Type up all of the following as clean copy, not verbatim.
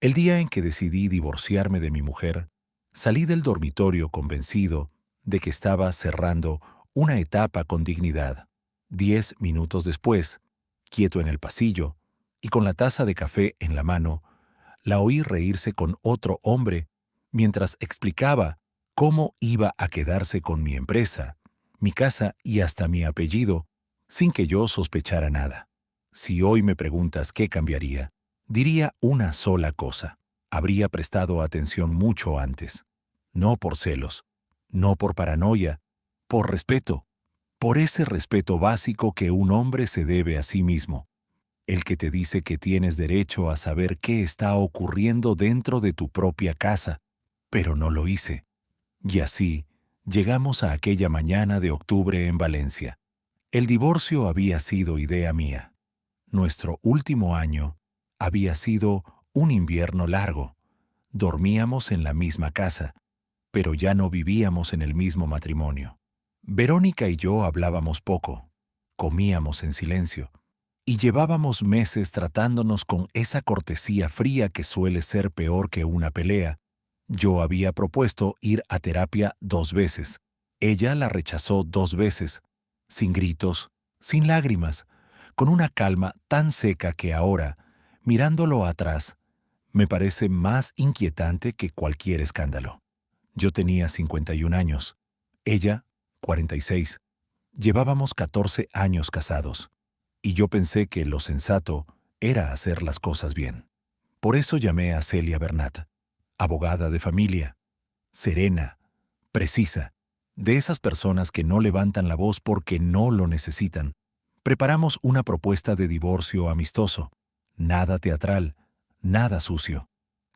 El día en que decidí divorciarme de mi mujer, salí del dormitorio convencido de que estaba cerrando una etapa con dignidad. 10 minutos después, quieto en el pasillo y con la taza de café en la mano, la oí reírse con otro hombre mientras explicaba cómo iba a quedarse con mi empresa, mi casa y hasta mi apellido, sin que yo sospechara nada. Si hoy me preguntas qué cambiaría, diría una sola cosa: habría prestado atención mucho antes. No por celos, no por paranoia, por respeto, por ese respeto básico que un hombre se debe a sí mismo, el que te dice que tienes derecho a saber qué está ocurriendo dentro de tu propia casa. Pero no lo hice. Y así llegamos a aquella mañana de octubre en Valencia. El divorcio había sido idea mía. Nuestro último año había sido un invierno largo. Dormíamos en la misma casa, pero ya no vivíamos en el mismo matrimonio. Verónica y yo hablábamos poco, comíamos en silencio, y llevábamos meses tratándonos con esa cortesía fría que suele ser peor que una pelea. Yo había propuesto ir a terapia 2 veces. Ella la rechazó 2 veces, sin gritos, sin lágrimas, con una calma tan seca que ahora, mirándolo atrás, me parece más inquietante que cualquier escándalo. Yo tenía 51 años, ella 46. Llevábamos 14 años casados, y yo pensé que lo sensato era hacer las cosas bien. Por eso llamé a Celia Bernat, abogada de familia, serena, precisa, de esas personas que no levantan la voz porque no lo necesitan. Preparamos una propuesta de divorcio amistoso, nada teatral, nada sucio,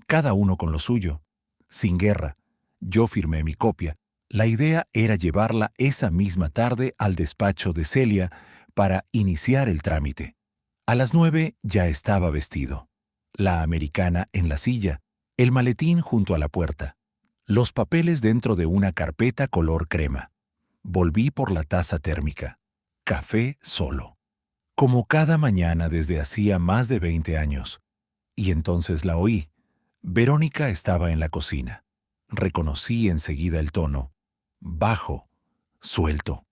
cada uno con lo suyo, sin guerra. Yo firmé mi copia. La idea era llevarla esa misma tarde al despacho de Celia para iniciar el trámite. A las 9 ya estaba vestido. La americana en la silla, el maletín junto a la puerta, los papeles dentro de una carpeta color crema. Volví por la taza térmica. Café solo. Como cada mañana desde hacía más de 20 años. Y entonces la oí. Verónica estaba en la cocina. Reconocí enseguida el tono. Bajo, suelto.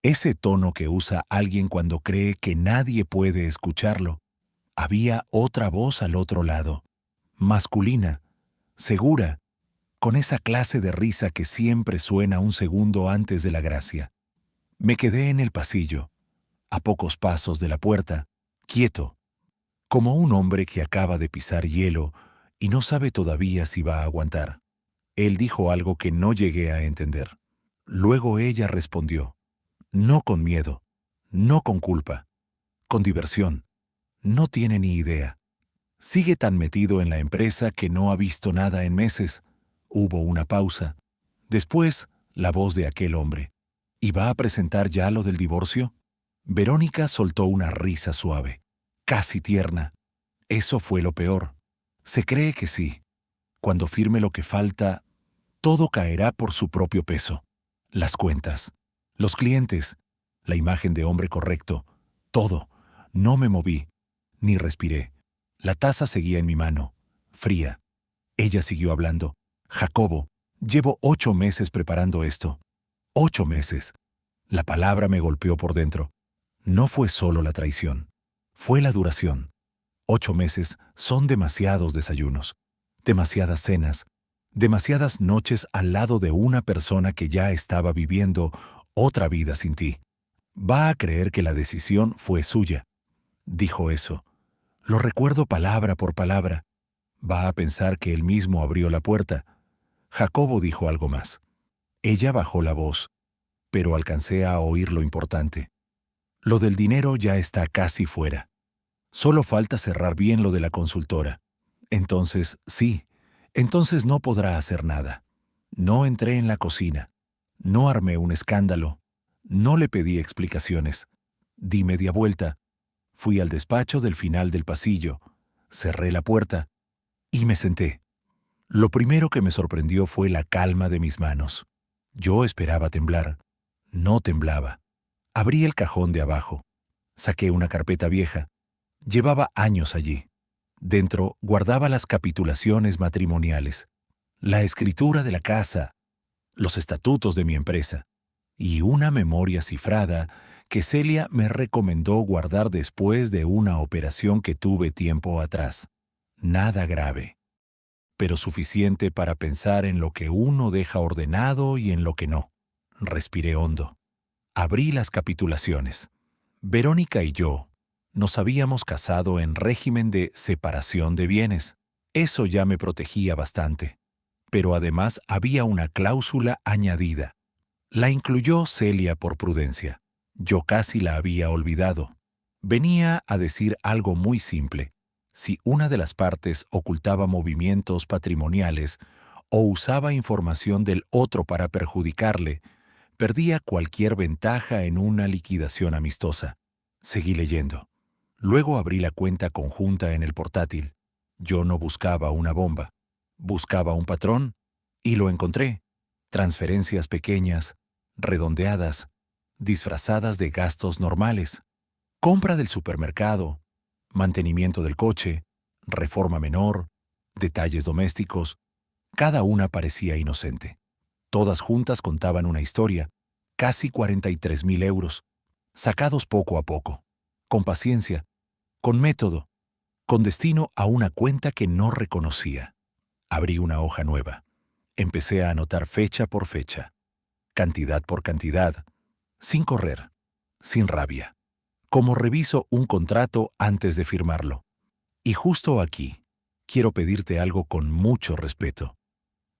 Ese tono que usa alguien cuando cree que nadie puede escucharlo. Había otra voz al otro lado. Masculina, segura, con esa clase de risa que siempre suena un segundo antes de la gracia. Me quedé en el pasillo, a pocos pasos de la puerta, quieto, como un hombre que acaba de pisar hielo y no sabe todavía si va a aguantar. Él dijo algo que no llegué a entender. Luego ella respondió, no con miedo, no con culpa, con diversión. No tiene ni idea. Sigue tan metido en la empresa que no ha visto nada en meses. Hubo una pausa. Después, la voz de aquel hombre. ¿Y va a presentar ya lo del divorcio? Verónica soltó una risa suave, casi tierna. Eso fue lo peor. Se cree que sí. Cuando firme lo que falta, todo caerá por su propio peso. Las cuentas, los clientes, la imagen de hombre correcto, todo. No me moví, ni respiré. La taza seguía en mi mano, fría. Ella siguió hablando. Jacobo, llevo 8 meses preparando esto. 8 meses. La palabra me golpeó por dentro. No fue solo la traición, fue la duración. 8 meses son demasiados desayunos, demasiadas cenas, demasiadas noches al lado de una persona que ya estaba viviendo otra vida sin ti. Va a creer que la decisión fue suya. Dijo eso. Lo recuerdo palabra por palabra. Va a pensar que él mismo abrió la puerta. Jacobo dijo algo más. Ella bajó la voz, pero alcancé a oír lo importante. Lo del dinero ya está casi fuera. Solo falta cerrar bien lo de la consultora. Entonces, sí, entonces no podrá hacer nada. No entré en la cocina. No armé un escándalo. No le pedí explicaciones. Di media vuelta. Fui al despacho del final del pasillo. Cerré la puerta y me senté. Lo primero que me sorprendió fue la calma de mis manos. Yo esperaba temblar. No temblaba. Abrí el cajón de abajo. Saqué una carpeta vieja. Llevaba años allí. Dentro guardaba las capitulaciones matrimoniales, la escritura de la casa, los estatutos de mi empresa y una memoria cifrada que Celia me recomendó guardar después de una operación que tuve tiempo atrás. Nada grave, pero suficiente para pensar en lo que uno deja ordenado y en lo que no. Respiré hondo. Abrí las capitulaciones. Verónica y yo nos habíamos casado en régimen de separación de bienes. Eso ya me protegía bastante. Pero además había una cláusula añadida. La incluyó Celia por prudencia. Yo casi la había olvidado. Venía a decir algo muy simple. Si una de las partes ocultaba movimientos patrimoniales o usaba información del otro para perjudicarle, perdía cualquier ventaja en una liquidación amistosa. Seguí leyendo. Luego abrí la cuenta conjunta en el portátil. Yo no buscaba una bomba. Buscaba un patrón y lo encontré. Transferencias pequeñas, redondeadas, disfrazadas de gastos normales. Compra del supermercado, mantenimiento del coche, reforma menor, detalles domésticos. Cada una parecía inocente. Todas juntas contaban una historia, casi 43.000 euros, sacados poco a poco, con paciencia, con método, con destino a una cuenta que no reconocía. Abrí una hoja nueva. Empecé a anotar fecha por fecha, cantidad por cantidad, sin correr, sin rabia, como reviso un contrato antes de firmarlo. Y justo aquí, quiero pedirte algo con mucho respeto.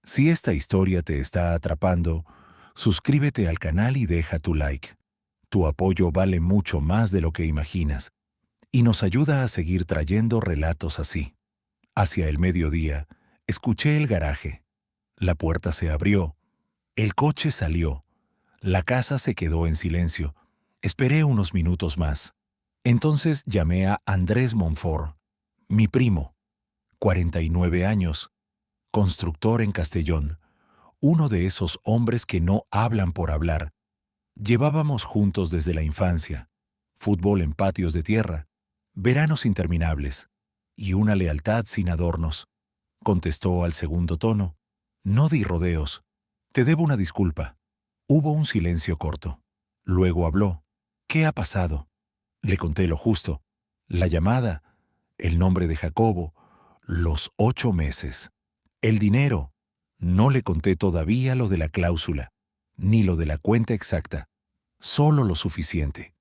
Si esta historia te está atrapando, suscríbete al canal y deja tu like. Tu apoyo vale mucho más de lo que imaginas y nos ayuda a seguir trayendo relatos así. Hacia el mediodía, escuché el garaje. La puerta se abrió, el coche salió, la casa se quedó en silencio. Esperé unos minutos más. Entonces llamé a Andrés Monfort, mi primo, 49 años, constructor en Castellón, uno de esos hombres que no hablan por hablar. Llevábamos juntos desde la infancia, fútbol en patios de tierra, veranos interminables y una lealtad sin adornos. Contestó al segundo tono. No di rodeos. Te debo una disculpa. Hubo un silencio corto. Luego habló. ¿Qué ha pasado? Le conté lo justo. La llamada, el nombre de Jacobo, los 8 meses. El dinero. No le conté todavía lo de la cláusula, ni lo de la cuenta exacta. Solo lo suficiente.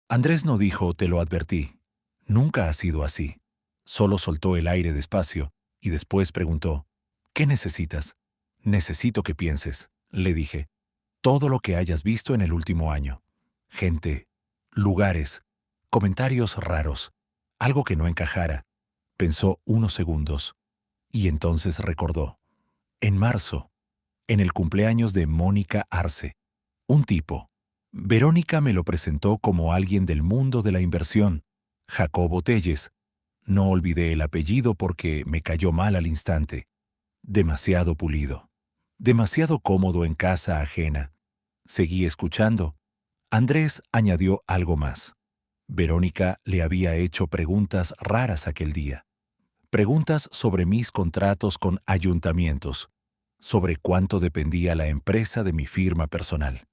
Andrés no dijo, te lo advertí. Nunca ha sido así. Solo soltó el aire despacio y después preguntó, ¿qué necesitas? Necesito que pienses, le dije. Todo lo que hayas visto en el último año. Gente, lugares, comentarios raros, algo que no encajara. Pensó unos segundos y entonces recordó. En marzo, en el cumpleaños de Mónica Arce, un tipo. Verónica me lo presentó como alguien del mundo de la inversión, Jacobo Telles. No olvidé el apellido porque me cayó mal al instante. Demasiado pulido. Demasiado cómodo en casa ajena. Seguí escuchando. Andrés añadió algo más. Verónica le había hecho preguntas raras aquel día. Preguntas sobre mis contratos con ayuntamientos, sobre cuánto dependía la empresa de mi firma personal,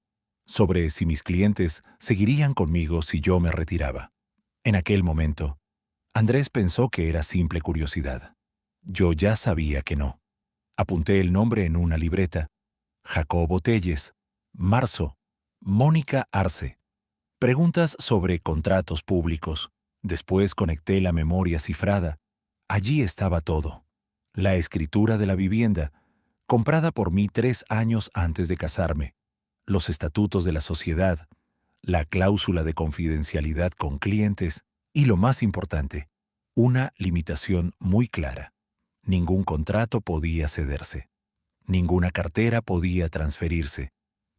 sobre si mis clientes seguirían conmigo si yo me retiraba. En aquel momento, Andrés pensó que era simple curiosidad. Yo ya sabía que no. Apunté el nombre en una libreta. Jacobo Telles, marzo, Mónica Arce. Preguntas sobre contratos públicos. Después conecté la memoria cifrada. Allí estaba todo. La escritura de la vivienda, comprada por mí 3 años antes de casarme. Los estatutos de la sociedad, la cláusula de confidencialidad con clientes y, lo más importante, una limitación muy clara. Ningún contrato podía cederse. Ninguna cartera podía transferirse.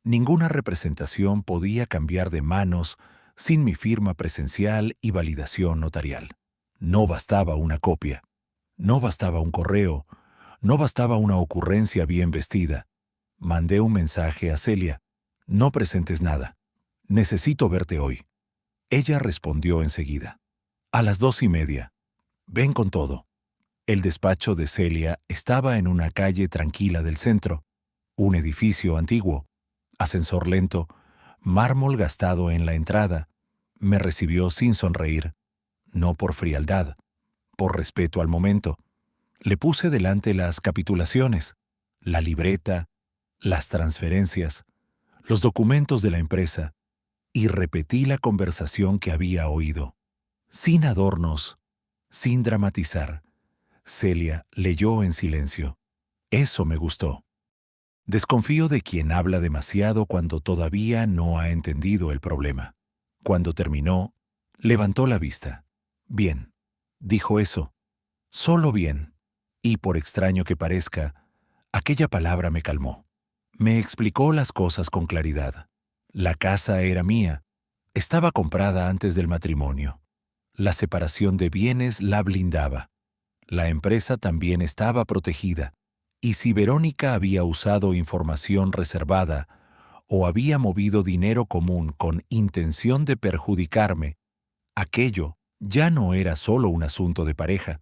Ninguna representación podía cambiar de manos sin mi firma presencial y validación notarial. No bastaba una copia. No bastaba un correo. No bastaba una ocurrencia bien vestida. Mandé un mensaje a Celia. No presentes nada. Necesito verte hoy. Ella respondió enseguida. A las 2:30. Ven con todo. El despacho de Celia estaba en una calle tranquila del centro, un edificio antiguo, ascensor lento, mármol gastado en la entrada. Me recibió sin sonreír, no por frialdad, por respeto al momento. Le puse delante las capitulaciones, la libreta, las transferencias, los documentos de la empresa, y repetí la conversación que había oído. Sin adornos, sin dramatizar. Celia leyó en silencio. Eso me gustó. Desconfío de quien habla demasiado cuando todavía no ha entendido el problema. Cuando terminó, levantó la vista. Bien, dijo eso. Solo bien. Y por extraño que parezca, aquella palabra me calmó. Me explicó las cosas con claridad. La casa era mía. Estaba comprada antes del matrimonio. La separación de bienes la blindaba. La empresa también estaba protegida. Y si Verónica había usado información reservada o había movido dinero común con intención de perjudicarme, aquello ya no era solo un asunto de pareja.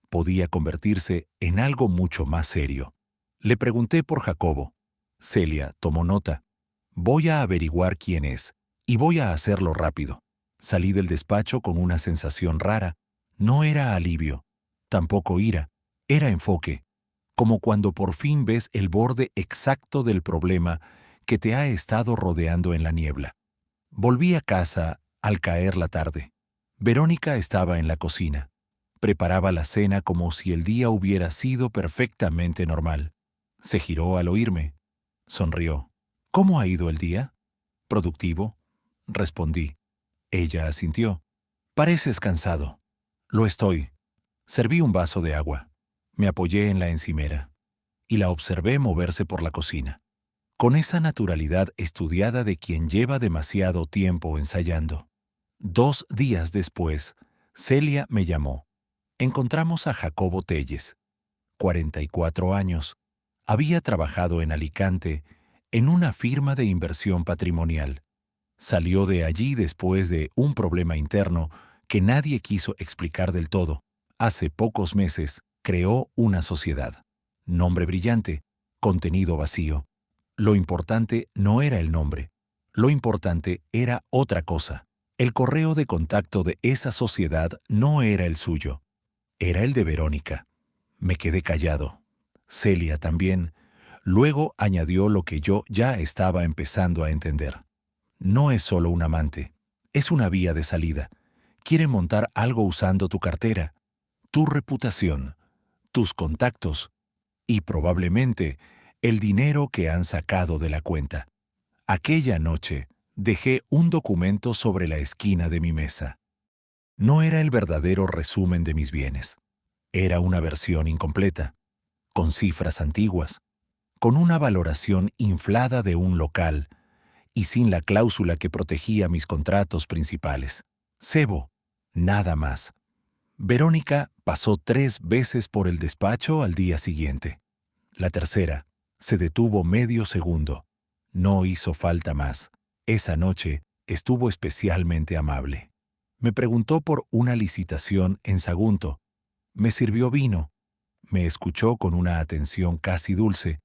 Podía convertirse en algo mucho más serio. Le pregunté por Jacobo. Celia tomó nota. Voy a averiguar quién es, y voy a hacerlo rápido. Salí del despacho con una sensación rara. No era alivio, tampoco ira, era enfoque, como cuando por fin ves el borde exacto del problema que te ha estado rodeando en la niebla. Volví a casa al caer la tarde. Verónica estaba en la cocina. Preparaba la cena como si el día hubiera sido perfectamente normal. Se giró al oírme. Sonrió. ¿Cómo ha ido el día? ¿Productivo? Respondí. Ella asintió. Pareces cansado. Lo estoy. Serví un vaso de agua. Me apoyé en la encimera y la observé moverse por la cocina, con esa naturalidad estudiada de quien lleva demasiado tiempo ensayando. 2 días después, Celia me llamó. Encontramos a Jacobo Telles, 44 años. Había trabajado en Alicante, en una firma de inversión patrimonial. Salió de allí después de un problema interno que nadie quiso explicar del todo. Hace pocos meses creó una sociedad. Nombre brillante, contenido vacío. Lo importante no era el nombre. Lo importante era otra cosa. El correo de contacto de esa sociedad no era el suyo. Era el de Verónica. Me quedé callado. Celia también. Luego añadió lo que yo ya estaba empezando a entender. No es solo un amante, es una vía de salida. Quiere montar algo usando tu cartera, tu reputación, tus contactos y probablemente el dinero que han sacado de la cuenta. Aquella noche dejé un documento sobre la esquina de mi mesa. No era el verdadero resumen de mis bienes. Era una versión incompleta, con cifras antiguas, con una valoración inflada de un local y sin la cláusula que protegía mis contratos principales. Cebo, nada más. Verónica pasó 3 veces por el despacho al día siguiente. La tercera se detuvo medio segundo. No hizo falta más. Esa noche estuvo especialmente amable. Me preguntó por una licitación en Sagunto. Me sirvió vino. Me escuchó con una atención casi dulce.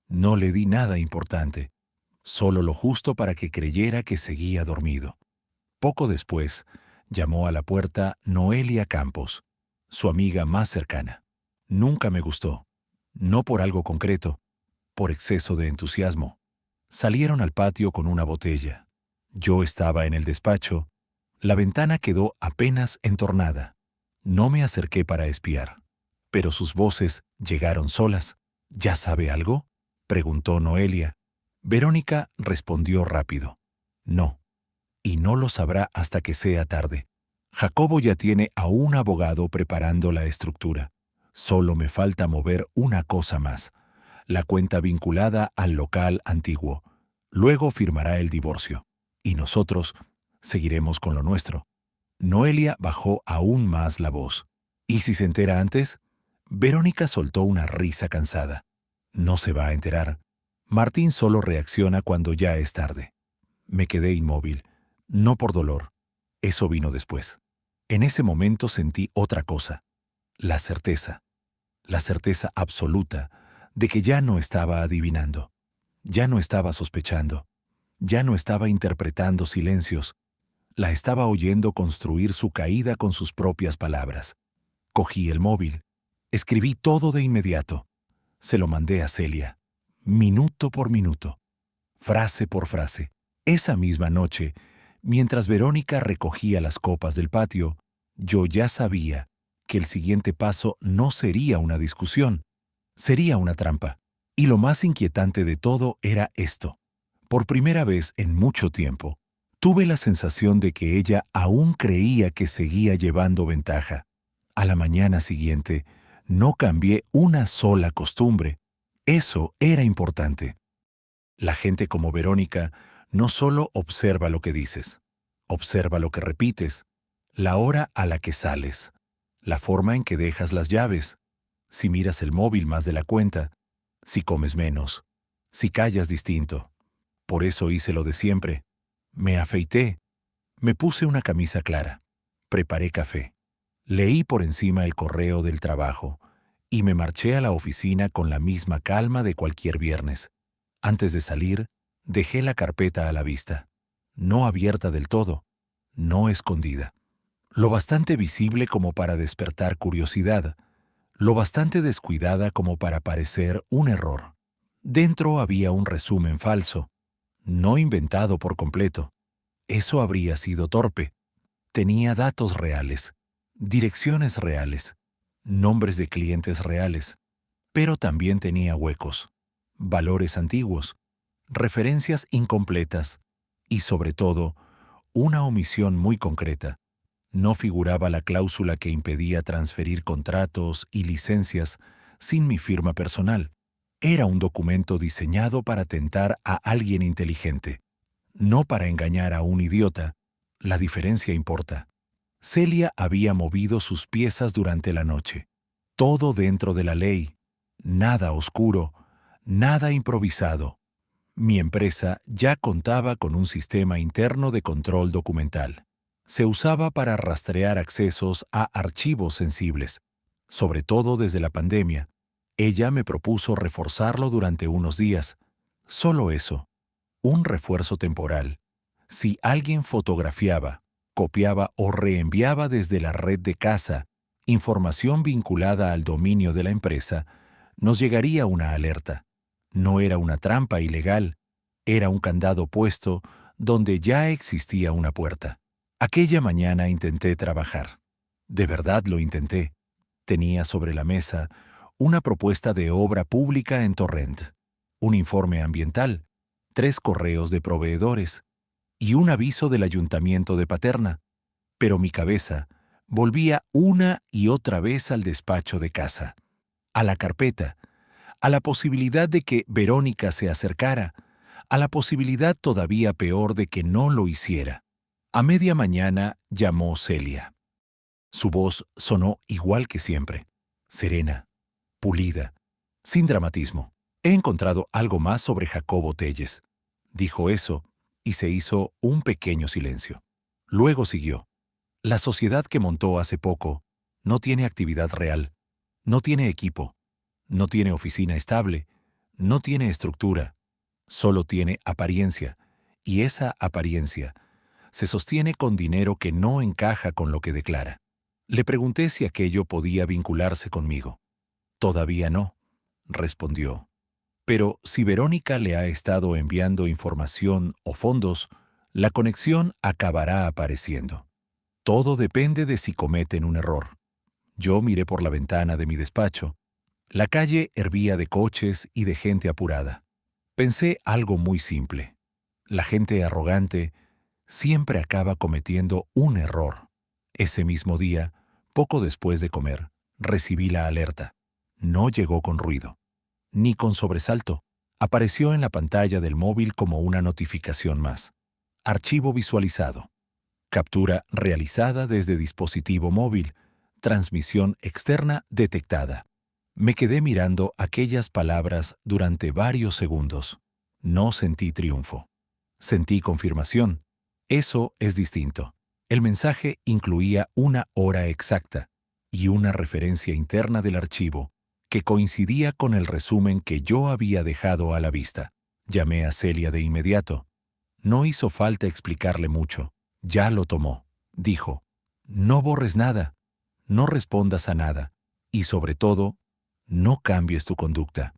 No le di nada importante, solo lo justo para que creyera que seguía dormido. Poco después, llamó a la puerta Noelia Campos, su amiga más cercana. Nunca me gustó, no por algo concreto, por exceso de entusiasmo. Salieron al patio con una botella. Yo estaba en el despacho. La ventana quedó apenas entornada. No me acerqué para espiar, pero sus voces llegaron solas. ¿Ya sabe algo?, preguntó Noelia. Verónica respondió rápido. No, y no lo sabrá hasta que sea tarde. Jacobo ya tiene a un abogado preparando la estructura. Solo me falta mover una cosa más, la cuenta vinculada al local antiguo. Luego firmará el divorcio, y nosotros seguiremos con lo nuestro. Noelia bajó aún más la voz. ¿Y si se entera antes? Verónica soltó una risa cansada. No se va a enterar. Martín solo reacciona cuando ya es tarde. Me quedé inmóvil, no por dolor. Eso vino después. En ese momento sentí otra cosa. la certeza absoluta de que ya no estaba adivinando, ya no estaba sospechando, ya no estaba interpretando silencios, la estaba oyendo construir su caída con sus propias palabras. Cogí el móvil, escribí todo de inmediato, se lo mandé a Celia, minuto por minuto, frase por frase. Esa misma noche, mientras Verónica recogía las copas del patio, yo ya sabía que el siguiente paso no sería una discusión, sería una trampa. Y lo más inquietante de todo era esto. Por primera vez en mucho tiempo, tuve la sensación de que ella aún creía que seguía llevando ventaja. A la mañana siguiente, no cambié una sola costumbre. Eso era importante. La gente como Verónica no solo observa lo que dices, observa lo que repites, la hora a la que sales, la forma en que dejas las llaves, si miras el móvil más de la cuenta, si comes menos, si callas distinto. Por eso hice lo de siempre. Me afeité, me puse una camisa clara, preparé café, leí por encima el correo del trabajo y me marché a la oficina con la misma calma de cualquier viernes. Antes de salir, dejé la carpeta a la vista, no abierta del todo, no escondida, lo bastante visible como para despertar curiosidad, lo bastante descuidada como para parecer un error. Dentro había un resumen falso, no inventado por completo. Eso habría sido torpe. Tenía datos reales, direcciones reales, nombres de clientes reales, pero también tenía huecos, valores antiguos, referencias incompletas y, sobre todo, una omisión muy concreta. No figuraba la cláusula que impedía transferir contratos y licencias sin mi firma personal. Era un documento diseñado para tentar a alguien inteligente, no para engañar a un idiota. La diferencia importa. Celia había movido sus piezas durante la noche. Todo dentro de la ley. Nada oscuro, nada improvisado. Mi empresa ya contaba con un sistema interno de control documental. Se usaba para rastrear accesos a archivos sensibles, sobre todo desde la pandemia. Ella me propuso reforzarlo durante unos días. Solo eso, un refuerzo temporal. Si alguien fotografiaba, copiaba o reenviaba desde la red de casa información vinculada al dominio de la empresa, nos llegaría una alerta. No era una trampa ilegal, era un candado puesto donde ya existía una puerta. Aquella mañana intenté trabajar. De verdad lo intenté. Tenía sobre la mesa una propuesta de obra pública en Torrent, un informe ambiental, 3 correos de proveedores y un aviso del ayuntamiento de Paterna, pero mi cabeza volvía una y otra vez al despacho de casa, a la carpeta, a la posibilidad de que Verónica se acercara, a la posibilidad todavía peor de que no lo hiciera. A media mañana llamó Celia. Su voz sonó igual que siempre, serena, pulida, sin dramatismo. He encontrado algo más sobre Jacobo Telles. Dijo eso y se hizo un pequeño silencio. Luego siguió. La sociedad que montó hace poco no tiene actividad real, no tiene equipo, no tiene oficina estable, no tiene estructura, solo tiene apariencia, y esa apariencia se sostiene con dinero que no encaja con lo que declara. Le pregunté si aquello podía vincularse conmigo. Todavía no, respondió. Pero si Verónica le ha estado enviando información o fondos, la conexión acabará apareciendo. Todo depende de si cometen un error. Yo miré por la ventana de mi despacho. La calle hervía de coches y de gente apurada. Pensé algo muy simple. La gente arrogante siempre acaba cometiendo un error. Ese mismo día, poco después de comer, recibí la alerta. No llegó con ruido, ni con sobresalto. Apareció en la pantalla del móvil como una notificación más. Archivo visualizado. Captura realizada desde dispositivo móvil. Transmisión externa detectada. Me quedé mirando aquellas palabras durante varios segundos. No sentí triunfo. Sentí confirmación. Eso es distinto. El mensaje incluía una hora exacta. y una referencia interna del archivo que coincidía con el resumen que yo había dejado a la vista. Llamé a Celia de inmediato. No hizo falta explicarle mucho. Ya lo tomó. Dijo, no borres nada, no respondas a nada y, sobre todo, no cambies tu conducta.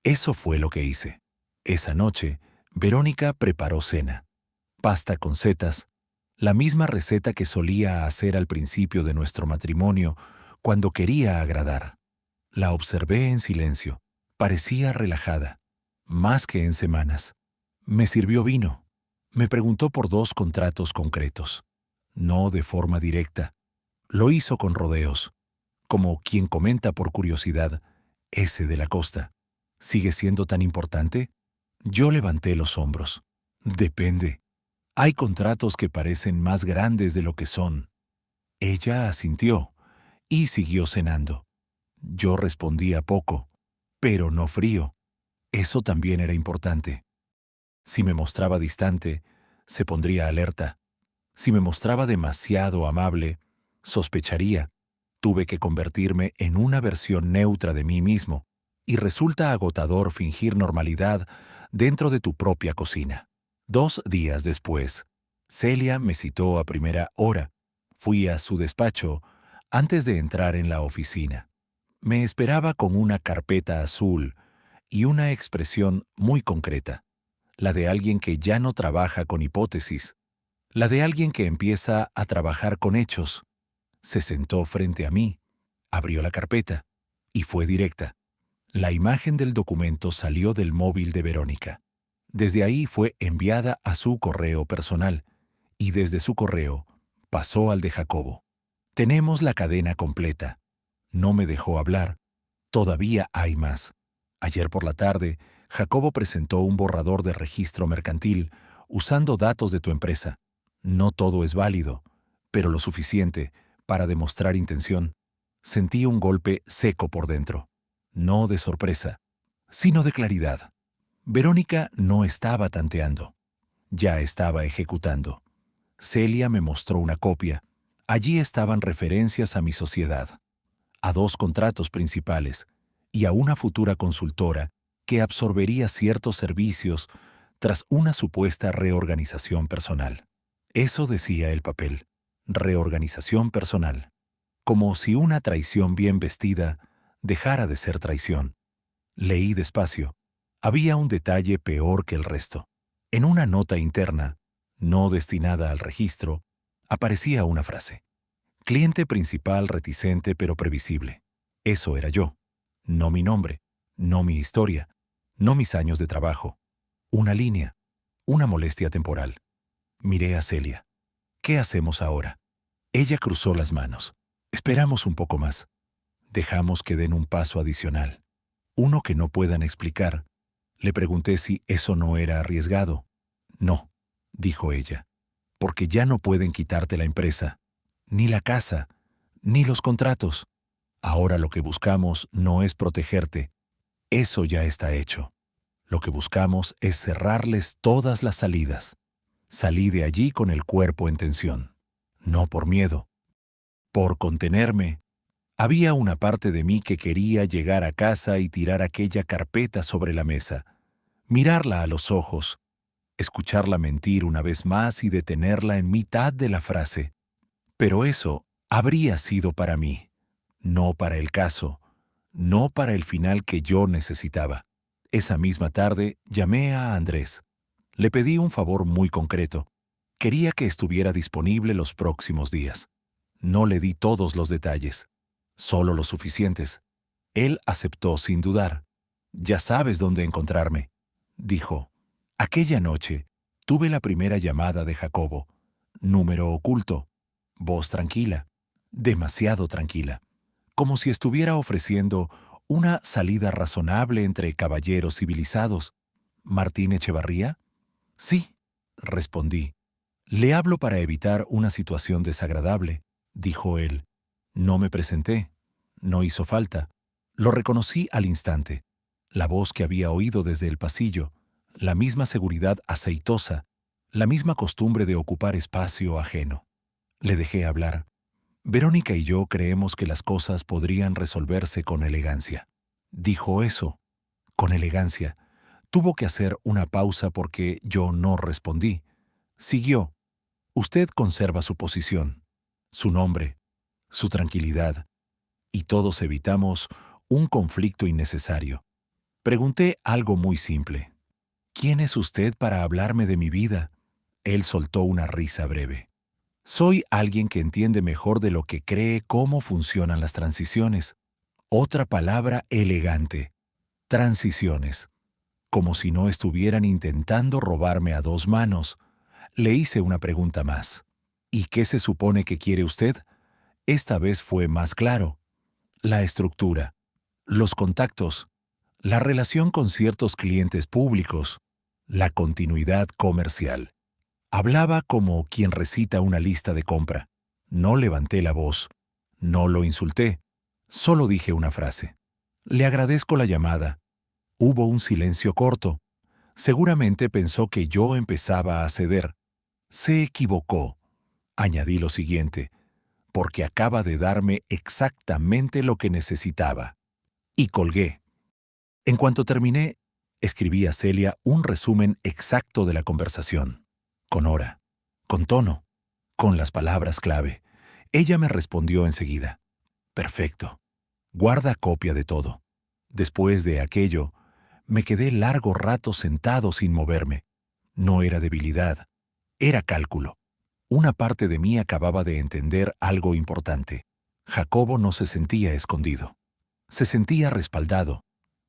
Eso fue lo que hice. Esa noche, Verónica preparó cena. Pasta con setas, la misma receta que solía hacer al principio de nuestro matrimonio cuando quería agradar. La observé en silencio. Parecía relajada, más que en semanas. Me sirvió vino. Me preguntó por 2 contratos concretos. No de forma directa. Lo hizo con rodeos, como quien comenta por curiosidad, ese de la costa. ¿Sigue siendo tan importante? Yo levanté los hombros. Depende. Hay contratos que parecen más grandes de lo que son. Ella asintió y siguió cenando. Yo respondía poco, pero no frío. Eso también era importante. Si me mostraba distante, se pondría alerta. Si me mostraba demasiado amable, sospecharía. Tuve que convertirme en una versión neutra de mí mismo, y resulta agotador fingir normalidad dentro de tu propia cocina. 2 días después, Celia me citó a primera hora. Fui a su despacho antes de entrar en la oficina. Me esperaba con una carpeta azul y una expresión muy concreta, la de alguien que ya no trabaja con hipótesis, la de alguien que empieza a trabajar con hechos. Se sentó frente a mí, abrió la carpeta y fue directa. La imagen del documento salió del móvil de Verónica. Desde ahí fue enviada a su correo personal y desde su correo pasó al de Jacobo. Tenemos la cadena completa. No me dejó hablar. Todavía hay más. Ayer por la tarde, Jacobo presentó un borrador de registro mercantil usando datos de tu empresa. No todo es válido, pero lo suficiente para demostrar intención. Sentí un golpe seco por dentro, no de sorpresa, sino de claridad. Verónica no estaba tanteando, ya estaba ejecutando. Celia me mostró una copia. Allí estaban referencias a mi sociedad, a 2 contratos principales y a una futura consultora que absorbería ciertos servicios tras una supuesta reorganización personal. Eso decía el papel, reorganización personal, como si una traición bien vestida dejara de ser traición. Leí despacio. Había un detalle peor que el resto. En una nota interna, no destinada al registro, aparecía una frase. Cliente principal reticente pero previsible. Eso era yo. No mi nombre, no mi historia, no mis años de trabajo. Una línea, una molestia temporal. Miré a Celia. ¿Qué hacemos ahora? Ella cruzó las manos. Esperamos un poco más. Dejamos que den un paso adicional. Uno que no puedan explicar. Le pregunté si eso no era arriesgado. No, dijo ella, porque ya no pueden quitarte la empresa, ni la casa, ni los contratos. Ahora lo que buscamos no es protegerte. Eso ya está hecho. Lo que buscamos es cerrarles todas las salidas. Salí de allí con el cuerpo en tensión. No por miedo, por contenerme. Había una parte de mí que quería llegar a casa y tirar aquella carpeta sobre la mesa, mirarla a los ojos, escucharla mentir una vez más y detenerla en mitad de la frase. Pero eso habría sido para mí, no para el caso, no para el final que yo necesitaba. Esa misma tarde llamé a Andrés. Le pedí un favor muy concreto. Quería que estuviera disponible los próximos días. No le di todos los detalles, solo los suficientes. Él aceptó sin dudar. Ya sabes dónde encontrarme, dijo. Aquella noche tuve la primera llamada de Jacobo. Número oculto. Voz tranquila. Demasiado tranquila. Como si estuviera ofreciendo una salida razonable entre caballeros civilizados. ¿Martín Echevarría? Sí, respondí. Le hablo para evitar una situación desagradable, dijo él. No me presenté. No hizo falta. Lo reconocí al instante. La voz que había oído desde el pasillo, la misma seguridad aceitosa, la misma costumbre de ocupar espacio ajeno. Le dejé hablar. Verónica y yo creemos que las cosas podrían resolverse con elegancia. Dijo eso, con elegancia. Tuvo que hacer una pausa porque yo no respondí. Siguió. Usted conserva su posición, su nombre, su tranquilidad, y todos evitamos un conflicto innecesario. Pregunté algo muy simple. ¿Quién es usted para hablarme de mi vida? Él soltó una risa breve. Soy alguien que entiende mejor de lo que cree cómo funcionan las transiciones. Otra palabra elegante. Transiciones. Como si no estuvieran intentando robarme a dos manos. Le hice una pregunta más. ¿Y qué se supone que quiere usted? Esta vez fue más claro. La estructura, los contactos, la relación con ciertos clientes públicos, la continuidad comercial. Hablaba como quien recita una lista de compra. No levanté la voz. No lo insulté. Solo dije una frase. Le agradezco la llamada. Hubo un silencio corto. Seguramente pensó que yo empezaba a ceder. Se equivocó. Añadí lo siguiente, porque acaba de darme exactamente lo que necesitaba. Y colgué. En cuanto terminé, escribí a Celia un resumen exacto de la conversación. Con hora, con tono, con las palabras clave. Ella me respondió enseguida. Perfecto. Guarda copia de todo. Después de aquello, me quedé largo rato sentado sin moverme. No era debilidad, era cálculo. Una parte de mí acababa de entender algo importante. Jacobo no se sentía escondido. Se sentía respaldado.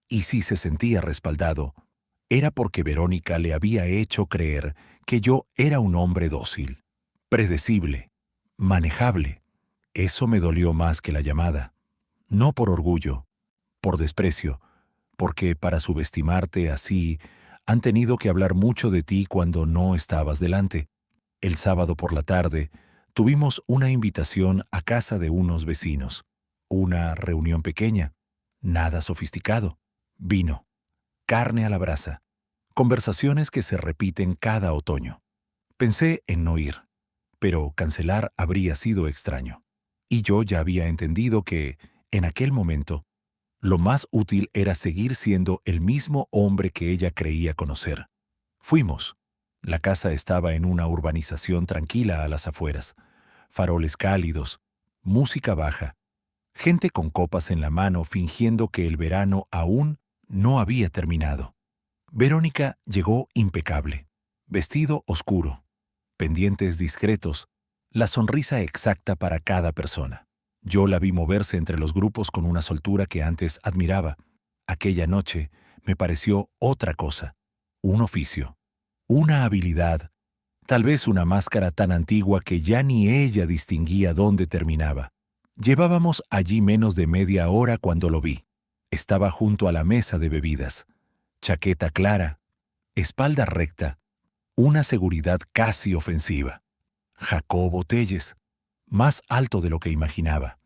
Y si se sentía respaldado, era porque Verónica le había hecho creer que yo era un hombre dócil, predecible, manejable. Eso me dolió más que la llamada. No por orgullo, por desprecio, porque para subestimarte así han tenido que hablar mucho de ti cuando no estabas delante. El sábado por la tarde tuvimos una invitación a casa de unos vecinos. Una reunión pequeña, nada sofisticado. Vino, carne a la brasa, conversaciones que se repiten cada otoño. Pensé en no ir, pero cancelar habría sido extraño. Y yo ya había entendido que, en aquel momento, lo más útil era seguir siendo el mismo hombre que ella creía conocer. Fuimos. La casa estaba en una urbanización tranquila a las afueras. Faroles cálidos, música baja, gente con copas en la mano fingiendo que el verano aún no había terminado. Verónica llegó impecable, vestido oscuro, pendientes discretos, la sonrisa exacta para cada persona. Yo la vi moverse entre los grupos con una soltura que antes admiraba. Aquella noche me pareció otra cosa, un oficio, una habilidad, tal vez una máscara tan antigua que ya ni ella distinguía dónde terminaba. Llevábamos allí menos de media hora cuando lo vi. Estaba junto a la mesa de bebidas, chaqueta clara, espalda recta, una seguridad casi ofensiva. Jacobo Telles, más alto de lo que imaginaba,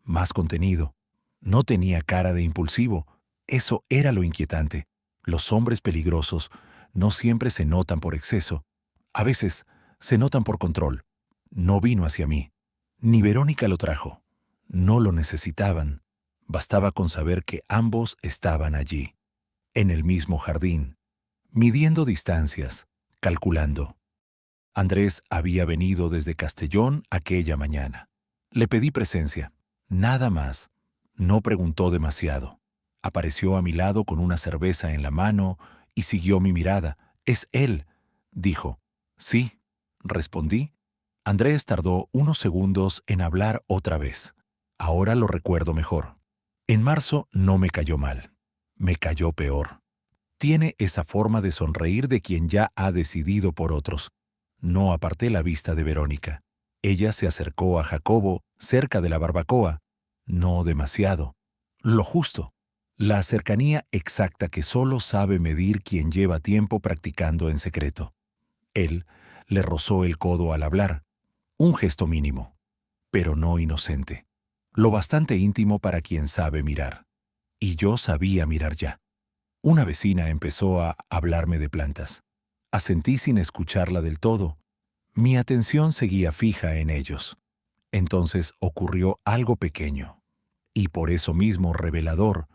más contenido. No tenía cara de impulsivo, eso era lo inquietante. Los hombres peligrosos no siempre se notan por exceso, a veces se notan por control. No vino hacia mí, ni Verónica lo trajo. No lo necesitaban, bastaba con saber que ambos estaban allí, en el mismo jardín, midiendo distancias, calculando. Andrés había venido desde Castellón aquella mañana. Le pedí presencia, nada más. No preguntó demasiado. Apareció a mi lado con una cerveza en la mano y siguió mi mirada. «Es él», dijo. «Sí», respondí. Andrés tardó unos segundos en hablar otra vez. Ahora lo recuerdo mejor. En marzo no me cayó mal. Me cayó peor. Tiene esa forma de sonreír de quien ya ha decidido por otros. No aparté la vista de Verónica. Ella se acercó a Jacobo cerca de la barbacoa. No demasiado. Lo justo. La cercanía exacta que solo sabe medir quien lleva tiempo practicando en secreto. Él le rozó el codo al hablar. Un gesto mínimo, pero no inocente. Lo bastante íntimo para quien sabe mirar. Y yo sabía mirar ya. Una vecina empezó a hablarme de plantas. Asentí sin escucharla del todo. Mi atención seguía fija en ellos. Entonces ocurrió algo pequeño, y por eso mismo revelador.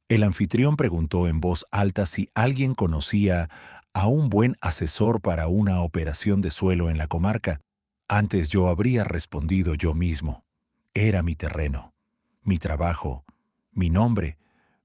El anfitrión preguntó en voz alta si alguien conocía a un buen asesor para una operación de suelo en la comarca. Antes yo habría respondido yo mismo. Era mi terreno, mi trabajo, mi nombre,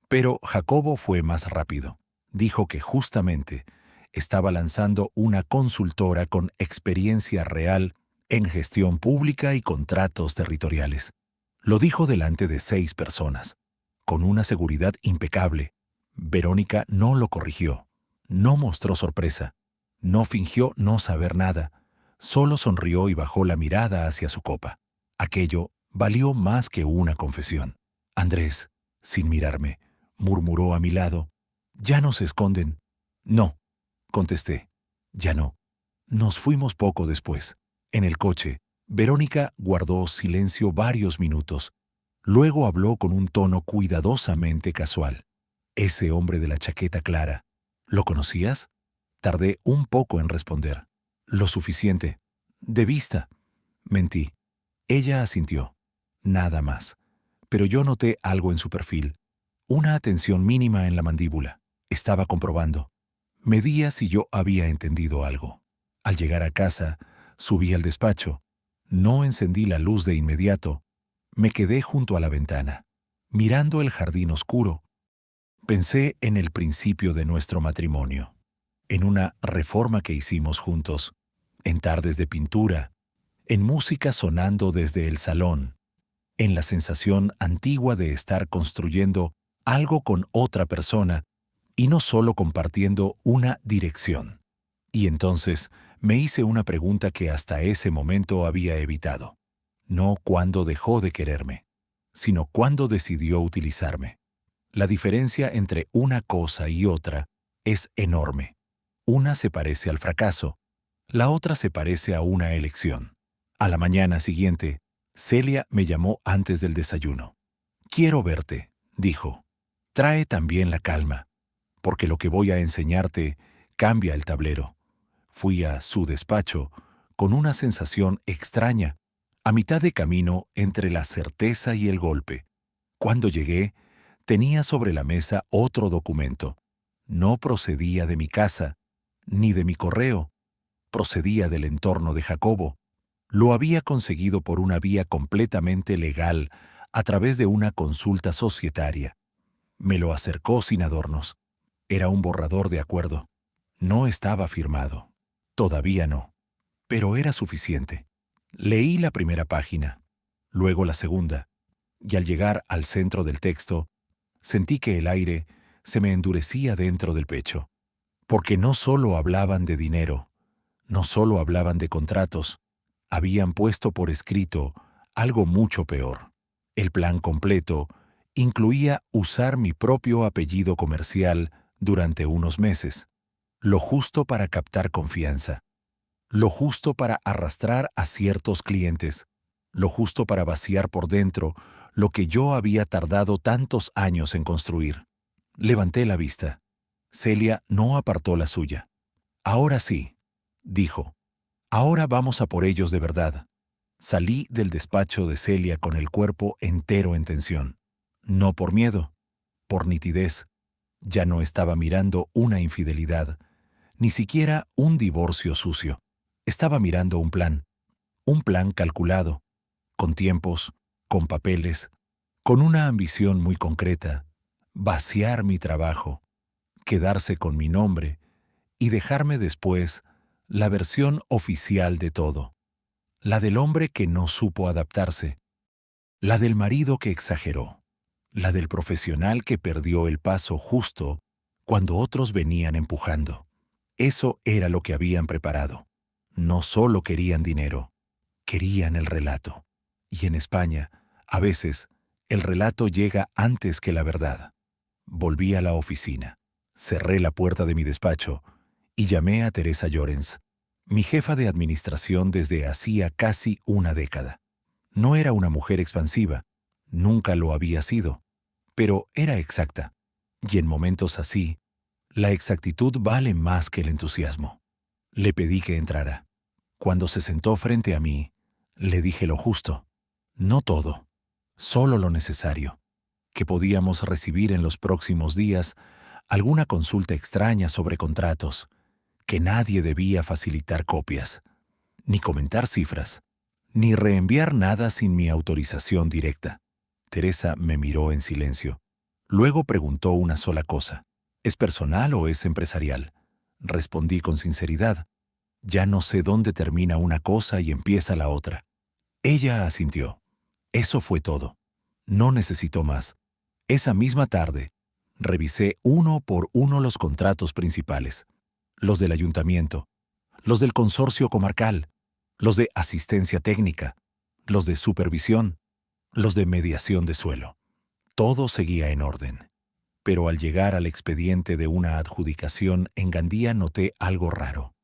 pero Jacobo fue más rápido. Dijo que justamente estaba lanzando una consultora con experiencia real en gestión pública y contratos territoriales. Lo dijo delante de 6 personas, con una seguridad impecable. Verónica no lo corrigió, no mostró sorpresa, no fingió no saber nada, solo sonrió y bajó la mirada hacia su copa. Aquello valió más que una confesión. Andrés, sin mirarme, murmuró a mi lado, «¿Ya no se esconden?» «No», contesté, «ya no». Nos fuimos poco después. En el coche, Verónica guardó silencio varios minutos. Luego habló con un tono cuidadosamente casual. «Ese hombre de la chaqueta clara, ¿lo conocías?» Tardé un poco en responder. «Lo suficiente. De vista». Mentí. Ella asintió. Nada más. Pero yo noté algo en su perfil. Una atención mínima en la mandíbula. Estaba comprobando. Medía si yo había entendido algo. Al llegar a casa, subí al despacho. No encendí la luz de inmediato. Me quedé junto a la ventana, mirando el jardín oscuro. Pensé en el principio de nuestro matrimonio, en una reforma que hicimos juntos, en tardes de pintura, en música sonando desde el salón, en la sensación antigua de estar construyendo algo con otra persona y no solo compartiendo una dirección. Y entonces me hice una pregunta que hasta ese momento había evitado. No cuándo dejó de quererme, sino cuándo decidió utilizarme. La diferencia entre una cosa y otra es enorme. Una se parece al fracaso, la otra se parece a una elección. A la mañana siguiente, Celia me llamó antes del desayuno. «Quiero verte», dijo. «Trae también la calma, porque lo que voy a enseñarte cambia el tablero». Fui a su despacho con una sensación extraña, a mitad de camino entre la certeza y el golpe. Cuando llegué, tenía sobre la mesa otro documento. No procedía de mi casa, ni de mi correo. Procedía del entorno de Jacobo. Lo había conseguido por una vía completamente legal, a través de una consulta societaria. Me lo acercó sin adornos. Era un borrador de acuerdo. No estaba firmado. Todavía no. Pero era suficiente. Leí la primera página, luego la segunda, y al llegar al centro del texto, sentí que el aire se me endurecía dentro del pecho. Porque no solo hablaban de dinero, no solo hablaban de contratos, habían puesto por escrito algo mucho peor. El plan completo incluía usar mi propio apellido comercial durante unos meses, lo justo para captar confianza, lo justo para arrastrar a ciertos clientes, lo justo para vaciar por dentro lo que yo había tardado tantos años en construir. Levanté la vista. Celia no apartó la suya. «Ahora sí», dijo. «Ahora vamos a por ellos de verdad». Salí del despacho de Celia con el cuerpo entero en tensión. No por miedo, por nitidez. Ya no estaba mirando una infidelidad, ni siquiera un divorcio sucio. Estaba mirando un plan calculado, con tiempos, con papeles, con una ambición muy concreta: vaciar mi trabajo, quedarse con mi nombre y dejarme después la versión oficial de todo, la del hombre que no supo adaptarse, la del marido que exageró, la del profesional que perdió el paso justo cuando otros venían empujando. Eso era lo que habían preparado. No solo querían dinero, querían el relato. Y en España, a veces, el relato llega antes que la verdad. Volví a la oficina, cerré la puerta de mi despacho y llamé a Teresa Llorens, mi jefa de administración desde hacía casi una década. No era una mujer expansiva, nunca lo había sido, pero era exacta. Y en momentos así, la exactitud vale más que el entusiasmo. Le pedí que entrara. Cuando se sentó frente a mí, le dije lo justo. No todo, solo lo necesario, que podíamos recibir en los próximos días alguna consulta extraña sobre contratos, que nadie debía facilitar copias, ni comentar cifras, ni reenviar nada sin mi autorización directa. Teresa me miró en silencio. Luego preguntó una sola cosa. ¿Es personal o es empresarial? Respondí con sinceridad. Ya no sé dónde termina una cosa y empieza la otra. Ella asintió. Eso fue todo. No necesitó más. Esa misma tarde, revisé uno por uno los contratos principales, los del ayuntamiento, los del consorcio comarcal, los de asistencia técnica, los de supervisión, los de mediación de suelo. Todo seguía en orden. Pero al llegar al expediente de una adjudicación en Gandía noté algo raro.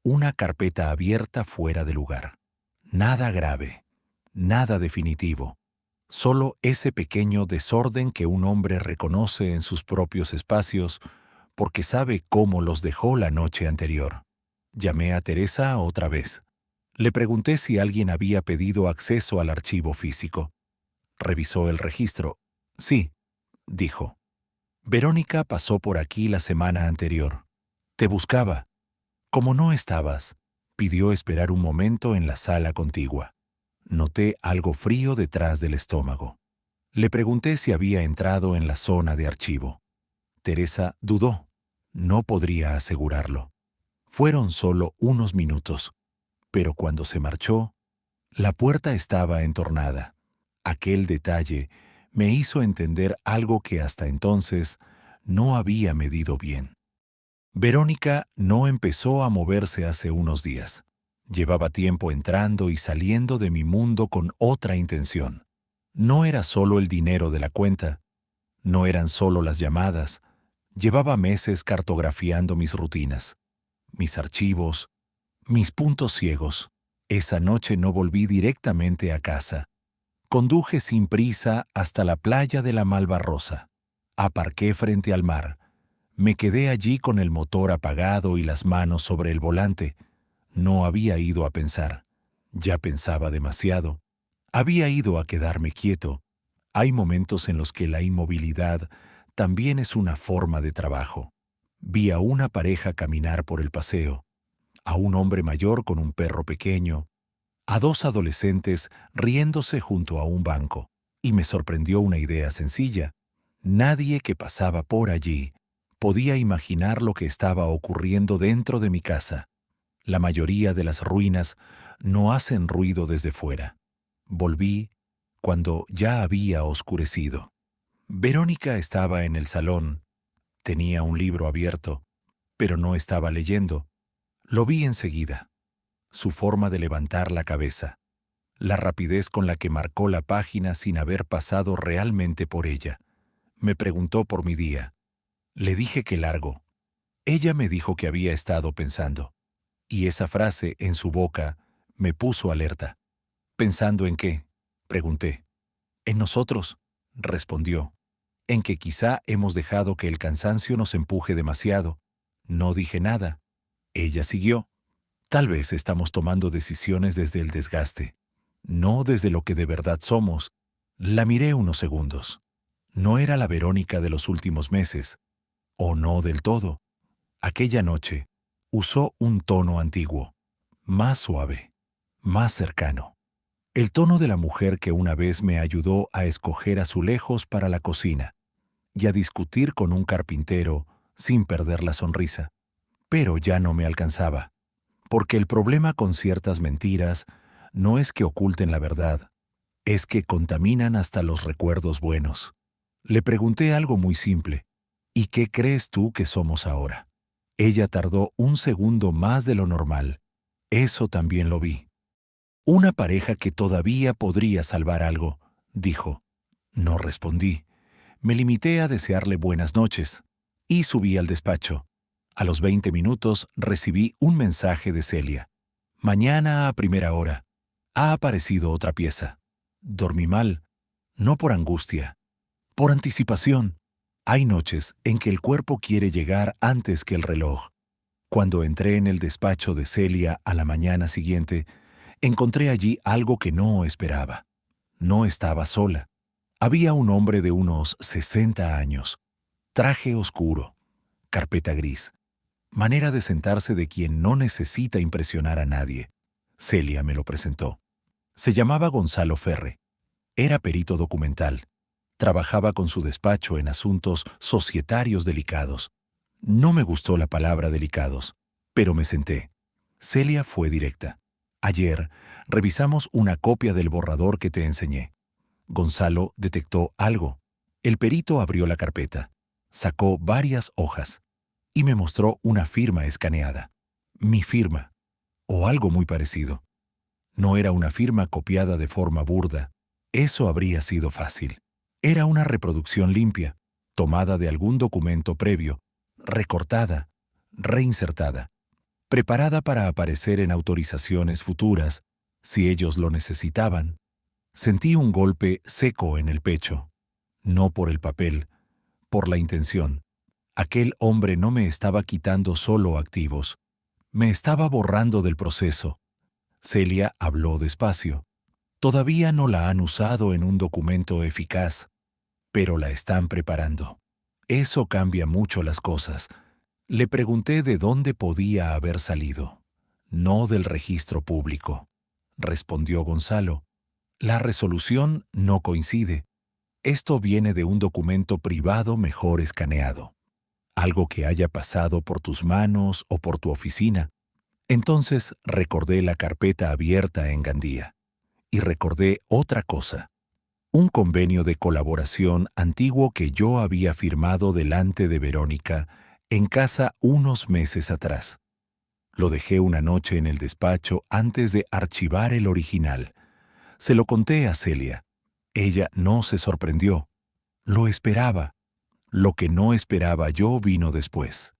Una carpeta abierta fuera de lugar. Nada grave, nada definitivo. Solo ese pequeño desorden que un hombre reconoce en sus propios espacios porque sabe cómo los dejó la noche anterior. Llamé a Teresa otra vez. Le pregunté si alguien había pedido acceso al archivo físico. Revisó el registro. Sí, dijo. Verónica pasó por aquí la semana anterior. Te buscaba. Como no estabas, pidió esperar un momento en la sala contigua. Noté algo frío detrás del estómago. Le pregunté si había entrado en la zona de archivo. Teresa dudó. No podría asegurarlo. Fueron solo unos minutos, pero cuando se marchó, la puerta estaba entornada. Aquel detalle me hizo entender algo que hasta entonces no había medido bien. Verónica no empezó a moverse hace unos días. Llevaba tiempo entrando y saliendo de mi mundo con otra intención. No era solo el dinero de la cuenta, no eran solo las llamadas. Llevaba meses cartografiando mis rutinas, mis archivos, mis puntos ciegos. Esa noche no volví directamente a casa. Conduje sin prisa hasta la playa de la Malvarrosa. Aparqué frente al mar. Me quedé allí con el motor apagado y las manos sobre el volante. No había ido a pensar. Ya pensaba demasiado. Había ido a quedarme quieto. Hay momentos en los que la inmovilidad también es una forma de trabajo. Vi a una pareja caminar por el paseo, a un hombre mayor con un perro pequeño, a dos adolescentes riéndose junto a un banco, y me sorprendió una idea sencilla. Nadie que pasaba por allí podía imaginar lo que estaba ocurriendo dentro de mi casa. La mayoría de las ruinas no hacen ruido desde fuera. Volví cuando ya había oscurecido. Verónica estaba en el salón. Tenía un libro abierto, pero no estaba leyendo. Lo vi enseguida. Su forma de levantar la cabeza, la rapidez con la que marcó la página sin haber pasado realmente por ella. Me preguntó por mi día. Le dije que largo. Ella me dijo que había estado pensando. Y esa frase en su boca me puso alerta. ¿Pensando en qué?, pregunté. En nosotros, respondió. En que quizá hemos dejado que el cansancio nos empuje demasiado. No dije nada. Ella siguió. Tal vez estamos tomando decisiones desde el desgaste, no desde lo que de verdad somos. La miré unos segundos. No era la Verónica de los últimos meses, o no del todo. Aquella noche usó un tono antiguo, más suave, más cercano. El tono de la mujer que una vez me ayudó a escoger azulejos para la cocina y a discutir con un carpintero sin perder la sonrisa. Pero ya no me alcanzaba, porque el problema con ciertas mentiras no es que oculten la verdad, es que contaminan hasta los recuerdos buenos. Le pregunté algo muy simple. ¿Y qué crees tú que somos ahora? Ella tardó un segundo más de lo normal. Eso también lo vi. Una pareja que todavía podría salvar algo, dijo. No respondí. Me limité a desearle buenas noches y subí al despacho. A los 20 minutos recibí un mensaje de Celia. Mañana a primera hora. Ha aparecido otra pieza. Dormí mal, no por angustia, por anticipación. Hay noches en que el cuerpo quiere llegar antes que el reloj. Cuando entré en el despacho de Celia a la mañana siguiente, encontré allí algo que no esperaba. No estaba sola. Había un hombre de unos 60 años, traje oscuro, carpeta gris, manera de sentarse de quien no necesita impresionar a nadie. Celia me lo presentó. Se llamaba Gonzalo Ferre. Era perito documental. Trabajaba con su despacho en asuntos societarios delicados. No me gustó la palabra delicados, pero me senté. Celia fue directa. Ayer revisamos una copia del borrador que te enseñé. Gonzalo detectó algo. El perito abrió la carpeta, sacó varias hojas y me mostró una firma escaneada. Mi firma, o algo muy parecido. No era una firma copiada de forma burda. Eso habría sido fácil. Era una reproducción limpia, tomada de algún documento previo, recortada, reinsertada, preparada para aparecer en autorizaciones futuras, si ellos lo necesitaban. Sentí un golpe seco en el pecho, no por el papel, por la intención. Aquel hombre no me estaba quitando solo activos, me estaba borrando del proceso. Celia habló despacio. Todavía no la han usado en un documento eficaz, pero la están preparando. Eso cambia mucho las cosas. Le pregunté de dónde podía haber salido. No del registro público, respondió Gonzalo. La resolución no coincide. Esto viene de un documento privado mejor escaneado. Algo que haya pasado por tus manos o por tu oficina. Entonces recordé la carpeta abierta en Gandía. Y recordé otra cosa. Un convenio de colaboración antiguo que yo había firmado delante de Verónica en casa unos meses atrás. Lo dejé una noche en el despacho antes de archivar el original. Se lo conté a Celia. Ella no se sorprendió. Lo esperaba. Lo que no esperaba yo vino después.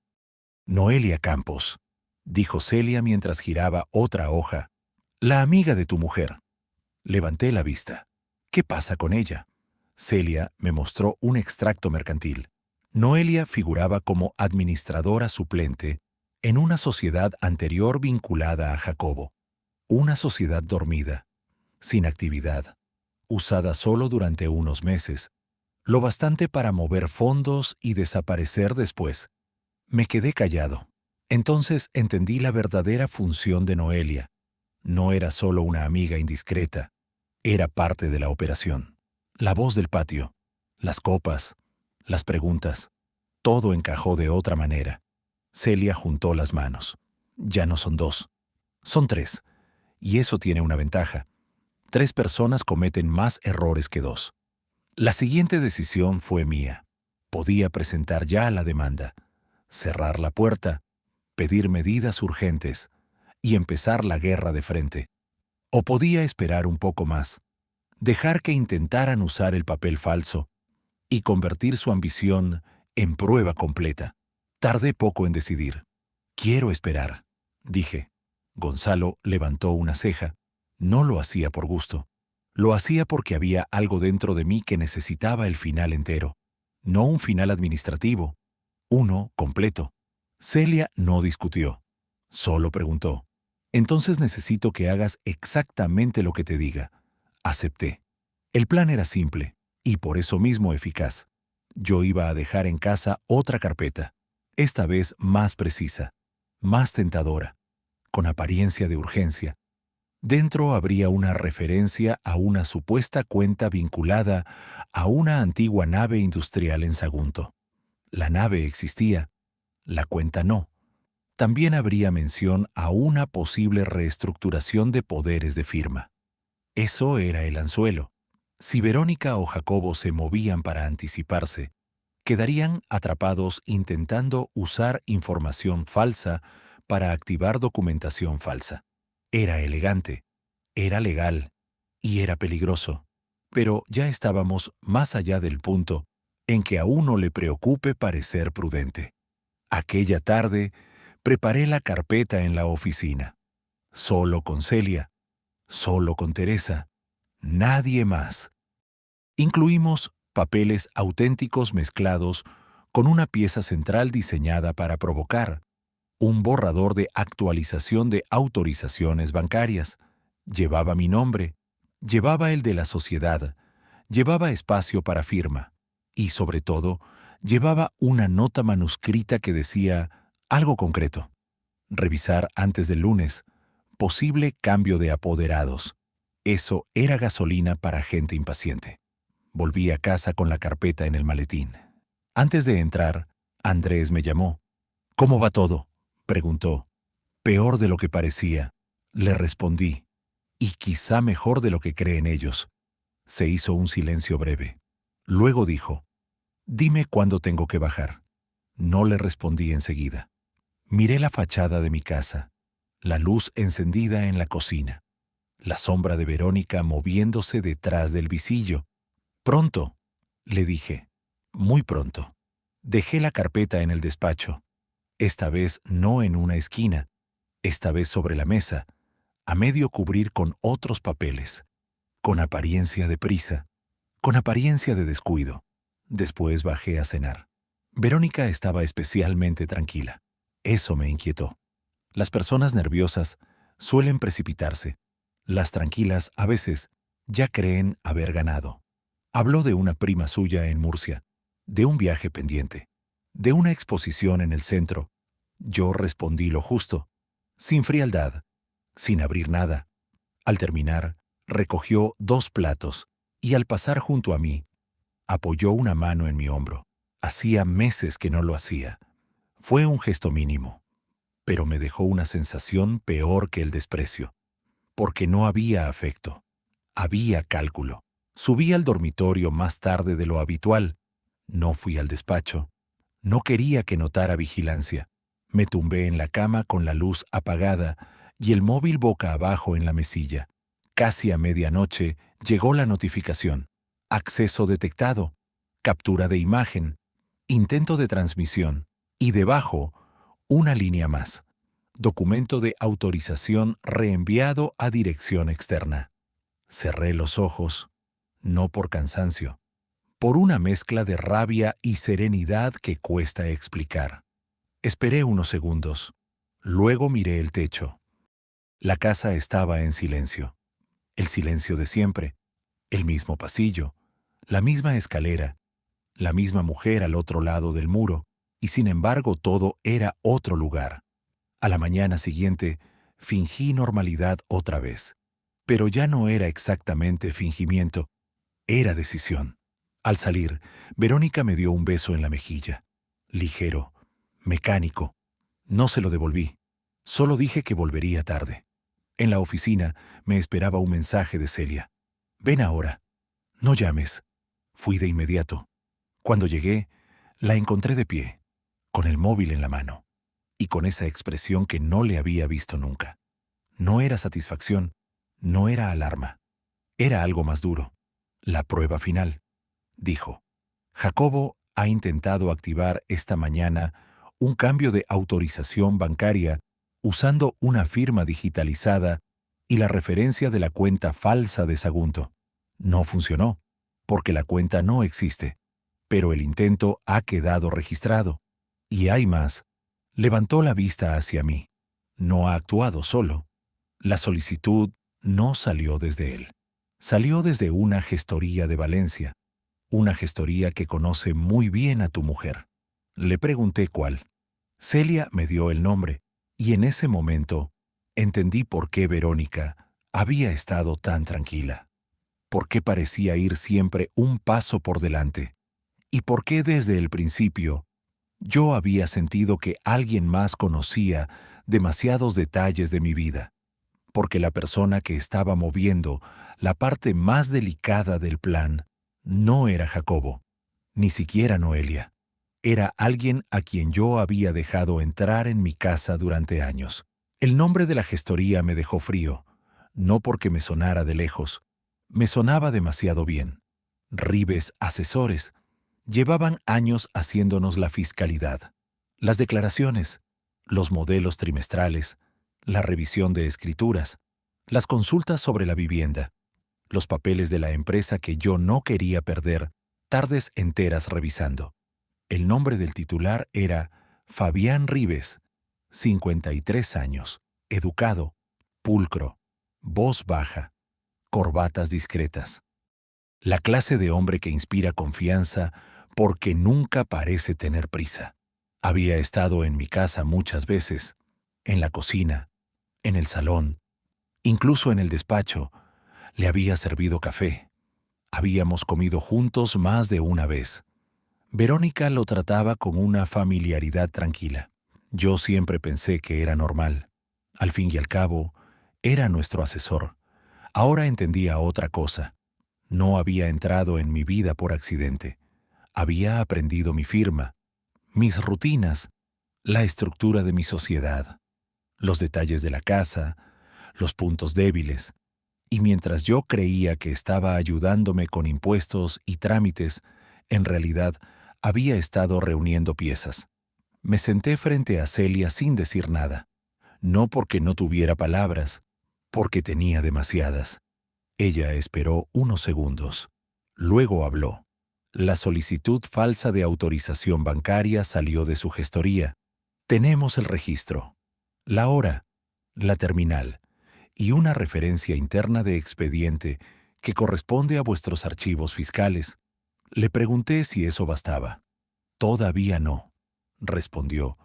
Noelia Campos, dijo Celia mientras giraba otra hoja. La amiga de tu mujer. Levanté la vista. ¿Qué pasa con ella? Celia me mostró un extracto mercantil. Noelia figuraba como administradora suplente en una sociedad anterior vinculada a Jacobo. Una sociedad dormida, sin actividad, usada solo durante unos meses, lo bastante para mover fondos y desaparecer después. Me quedé callado. Entonces entendí la verdadera función de Noelia. No era solo una amiga indiscreta, era parte de la operación. La voz del patio, las copas, las preguntas, todo encajó de otra manera. Celia juntó las manos. Ya no son dos, son tres, y eso tiene una ventaja. 3 personas cometen más errores que 2. La siguiente decisión fue mía. Podía presentar ya la demanda, cerrar la puerta, pedir medidas urgentes y empezar la guerra de frente. O podía esperar un poco más, dejar que intentaran usar el papel falso y convertir su ambición en prueba completa. Tardé poco en decidir. Quiero esperar, dije. Gonzalo levantó una ceja. No lo hacía por gusto. Lo hacía porque había algo dentro de mí que necesitaba el final entero. No un final administrativo, uno completo. Celia no discutió. Solo preguntó. Entonces necesito que hagas exactamente lo que te diga. Acepté. El plan era simple, y por eso mismo eficaz. Yo iba a dejar en casa otra carpeta, esta vez más precisa, más tentadora, con apariencia de urgencia. Dentro habría una referencia a una supuesta cuenta vinculada a una antigua nave industrial en Sagunto. La nave existía, la cuenta no. También habría mención a una posible reestructuración de poderes de firma. Eso era el anzuelo. Si Verónica o Jacobo se movían para anticiparse, quedarían atrapados intentando usar información falsa para activar documentación falsa. Era elegante, era legal y era peligroso. Pero ya estábamos más allá del punto en que a uno le preocupe parecer prudente. Aquella tarde preparé la carpeta en la oficina. Solo con Celia, solo con Teresa, nadie más. Incluimos papeles auténticos mezclados con una pieza central diseñada para provocar, un borrador de actualización de autorizaciones bancarias. Llevaba mi nombre, llevaba el de la sociedad, llevaba espacio para firma y, sobre todo, llevaba una nota manuscrita que decía algo concreto. Revisar antes del lunes. Posible cambio de apoderados. Eso era gasolina para gente impaciente. Volví a casa con la carpeta en el maletín. Antes de entrar, Andrés me llamó. «¿Cómo va todo?», preguntó. «Peor de lo que parecía», le respondí. «Y quizá mejor de lo que creen ellos». Se hizo un silencio breve. Luego dijo: «Dime cuándo tengo que bajar». No le respondí enseguida. Miré la fachada de mi casa, la luz encendida en la cocina, la sombra de Verónica moviéndose detrás del visillo. «Pronto», le dije, «muy pronto». Dejé la carpeta en el despacho, esta vez no en una esquina, esta vez sobre la mesa, a medio cubrir con otros papeles, con apariencia de prisa, con apariencia de descuido. Después bajé a cenar. Verónica estaba especialmente tranquila. Eso me inquietó. Las personas nerviosas suelen precipitarse. Las tranquilas, a veces, ya creen haber ganado. Habló de una prima suya en Murcia, de un viaje pendiente, de una exposición en el centro. Yo respondí lo justo, sin frialdad, sin abrir nada. Al terminar, recogió 2 platos y al pasar junto a mí, apoyó una mano en mi hombro. Hacía meses que no lo hacía. Fue un gesto mínimo, pero me dejó una sensación peor que el desprecio, porque no había afecto, había cálculo. Subí al dormitorio más tarde de lo habitual. No fui al despacho. No quería que notara vigilancia. Me tumbé en la cama con la luz apagada y el móvil boca abajo en la mesilla. Casi a medianoche llegó la notificación. Acceso detectado. Captura de imagen. Intento de transmisión. Y debajo, una línea más. Documento de autorización reenviado a dirección externa. Cerré los ojos, no por cansancio, por una mezcla de rabia y serenidad que cuesta explicar. Esperé unos segundos. Luego miré el techo. La casa estaba en silencio. El silencio de siempre. El mismo pasillo. La misma escalera. La misma mujer al otro lado del muro. Y sin embargo todo era otro lugar. A la mañana siguiente, fingí normalidad otra vez. Pero ya no era exactamente fingimiento. Era decisión. Al salir, Verónica me dio un beso en la mejilla. Ligero, mecánico. No se lo devolví. Solo dije que volvería tarde. En la oficina me esperaba un mensaje de Celia. «Ven ahora. No llames». Fui de inmediato. Cuando llegué, la encontré de pie, con el móvil en la mano, y con esa expresión que no le había visto nunca. No era satisfacción, no era alarma. Era algo más duro. La prueba final. Dijo: «Jacobo ha intentado activar esta mañana un cambio de autorización bancaria usando una firma digitalizada y la referencia de la cuenta falsa de Sagunto. No funcionó, porque la cuenta no existe, pero el intento ha quedado registrado. Y hay más». Levantó la vista hacia mí. No ha actuado solo. La solicitud no salió desde él. Salió desde una gestoría de Valencia, una gestoría que conoce muy bien a tu mujer. Le pregunté cuál. Celia me dio el nombre, y en ese momento entendí por qué Verónica había estado tan tranquila, por qué parecía ir siempre un paso por delante, y por qué desde el principio yo había sentido que alguien más conocía demasiados detalles de mi vida, porque la persona que estaba moviendo la parte más delicada del plan no era Jacobo, ni siquiera Noelia. Era alguien a quien yo había dejado entrar en mi casa durante años. El nombre de la gestoría me dejó frío, no porque me sonara de lejos. Me sonaba demasiado bien. Rives Asesores. Llevaban años haciéndonos la fiscalidad, las declaraciones, los modelos trimestrales, la revisión de escrituras, las consultas sobre la vivienda, los papeles de la empresa que yo no quería perder, tardes enteras revisando. El nombre del titular era Fabián Rives, 53 años, educado, pulcro, voz baja, corbatas discretas. La clase de hombre que inspira confianza porque nunca parece tener prisa. Había estado en mi casa muchas veces, en la cocina, en el salón, incluso en el despacho. Le había servido café. Habíamos comido juntos más de una vez. Verónica lo trataba con una familiaridad tranquila. Yo siempre pensé que era normal. Al fin y al cabo, era nuestro asesor. Ahora entendía otra cosa. No había entrado en mi vida por accidente. Había aprendido mi firma, mis rutinas, la estructura de mi sociedad, los detalles de la casa, los puntos débiles. Y mientras yo creía que estaba ayudándome con impuestos y trámites, en realidad había estado reuniendo piezas. Me senté frente a Celia sin decir nada. No porque no tuviera palabras, porque tenía demasiadas. Ella esperó unos segundos. Luego habló. La solicitud falsa de autorización bancaria salió de su gestoría. Tenemos el registro, la hora, la terminal y una referencia interna de expediente que corresponde a vuestros archivos fiscales. Le pregunté si eso bastaba. Todavía no, respondió.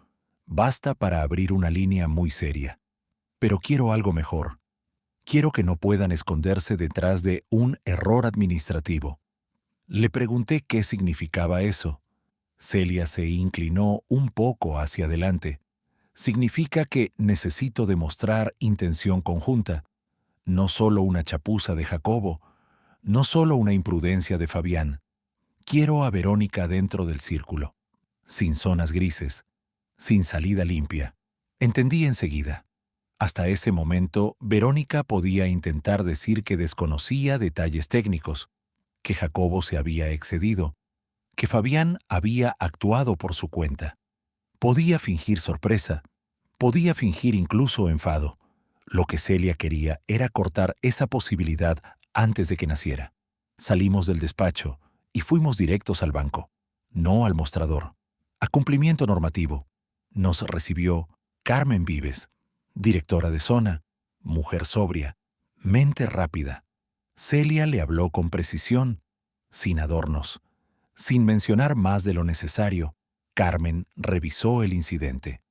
Basta para abrir una línea muy seria. Pero quiero algo mejor. Quiero que no puedan esconderse detrás de un error administrativo. Le pregunté qué significaba eso. Celia se inclinó un poco hacia adelante. Significa que necesito demostrar intención conjunta, no solo una chapuza de Jacobo, no solo una imprudencia de Fabián. Quiero a Verónica dentro del círculo, sin zonas grises, sin salida limpia. Entendí enseguida. Hasta ese momento, Verónica podía intentar decir que desconocía detalles técnicos, que Jacobo se había excedido, que Fabián había actuado por su cuenta. Podía fingir sorpresa, podía fingir incluso enfado. Lo que Celia quería era cortar esa posibilidad antes de que naciera. Salimos del despacho y fuimos directos al banco, no al mostrador, a cumplimiento normativo. Nos recibió Carmen Vives, directora de zona, mujer sobria, mente rápida. Celia le habló con precisión, sin adornos, sin mencionar más de lo necesario. Carmen revisó el incidente.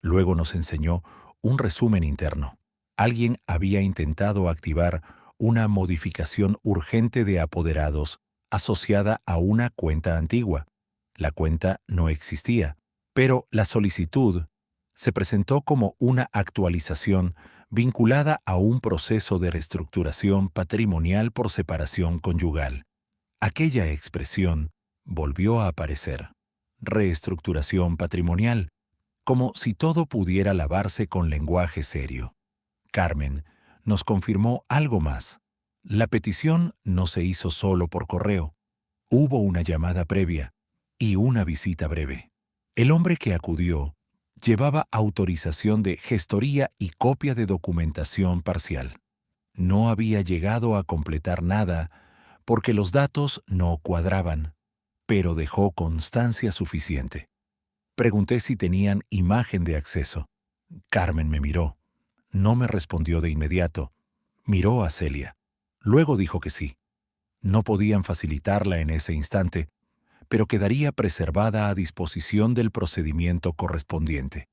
Luego nos enseñó un resumen interno. Alguien había intentado activar una modificación urgente de apoderados asociada a una cuenta antigua. La cuenta no existía, pero la solicitud se presentó como una actualización vinculada a un proceso de reestructuración patrimonial por separación conyugal. Aquella expresión volvió a aparecer. Reestructuración patrimonial, como si todo pudiera lavarse con lenguaje serio. Carmen nos confirmó algo más. La petición no se hizo solo por correo. Hubo una llamada previa y una visita breve. El hombre que acudió llevaba autorización de gestoría y copia de documentación parcial. No había llegado a completar nada porque los datos no cuadraban, pero dejó constancia suficiente. Pregunté si tenían imagen de acceso. Carmen me miró. No me respondió de inmediato. Miró a Celia. Luego dijo que sí. No podían facilitarla en ese instante, pero quedaría preservada a disposición del procedimiento correspondiente.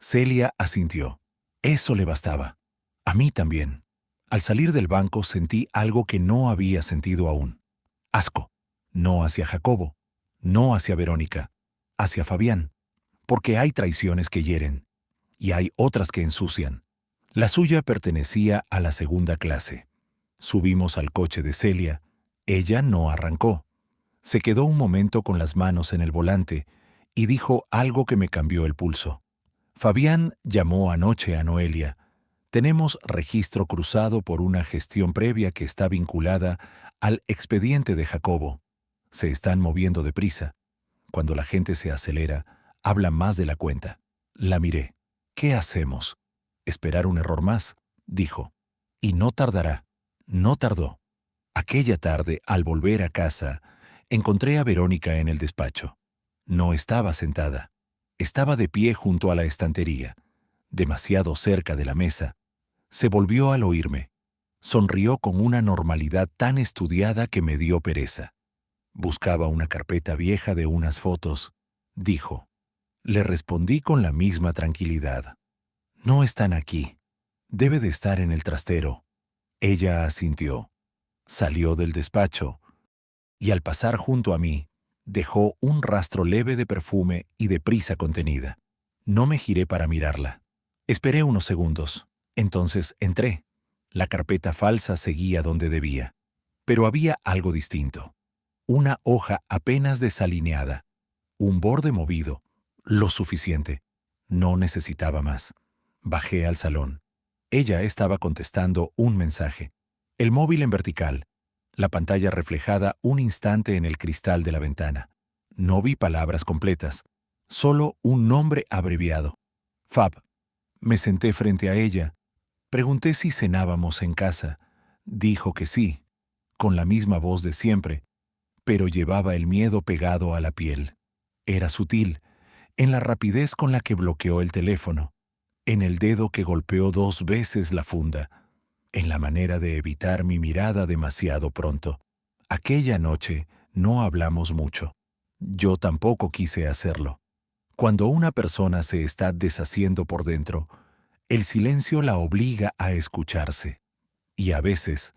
Celia asintió. Eso le bastaba. A mí también. Al salir del banco sentí algo que no había sentido aún. Asco. No hacia Jacobo, no hacia Verónica, hacia Fabián. Porque hay traiciones que hieren, y hay otras que ensucian. La suya pertenecía a la segunda clase. Subimos al coche de Celia. Ella no arrancó. Se quedó un momento con las manos en el volante y dijo algo que me cambió el pulso. Fabián llamó anoche a Noelia. Tenemos registro cruzado por una gestión previa que está vinculada al expediente de Jacobo. Se están moviendo deprisa. Cuando la gente se acelera, habla más de la cuenta. La miré. ¿Qué hacemos? ¿Esperar un error más? Dijo. Y no tardará. No tardó. Aquella tarde, al volver a casa, encontré a Verónica en el despacho. No estaba sentada. Estaba de pie junto a la estantería, demasiado cerca de la mesa. Se volvió al oírme. Sonrió con una normalidad tan estudiada que me dio pereza. Buscaba una carpeta vieja de unas fotos, dijo. Le respondí con la misma tranquilidad. No están aquí. Debe de estar en el trastero. Ella asintió. Salió del despacho y al pasar junto a mí, dejó un rastro leve de perfume y de prisa contenida. No me giré para mirarla. Esperé unos segundos. Entonces entré. La carpeta falsa seguía donde debía. Pero había algo distinto. Una hoja apenas desalineada. Un borde movido. Lo suficiente. No necesitaba más. Bajé al salón. Ella estaba contestando un mensaje. El móvil en vertical. La pantalla reflejada un instante en el cristal de la ventana. No vi palabras completas. Solo un nombre abreviado. Fab. Me senté frente a ella. Pregunté si cenábamos en casa. Dijo que sí, con la misma voz de siempre, pero llevaba el miedo pegado a la piel. Era sutil, en la rapidez con la que bloqueó el teléfono, en el dedo que golpeó 2 veces la funda, en la manera de evitar mi mirada demasiado pronto. Aquella noche no hablamos mucho. Yo tampoco quise hacerlo. Cuando una persona se está deshaciendo por dentro, el silencio la obliga a escucharse. Y a veces,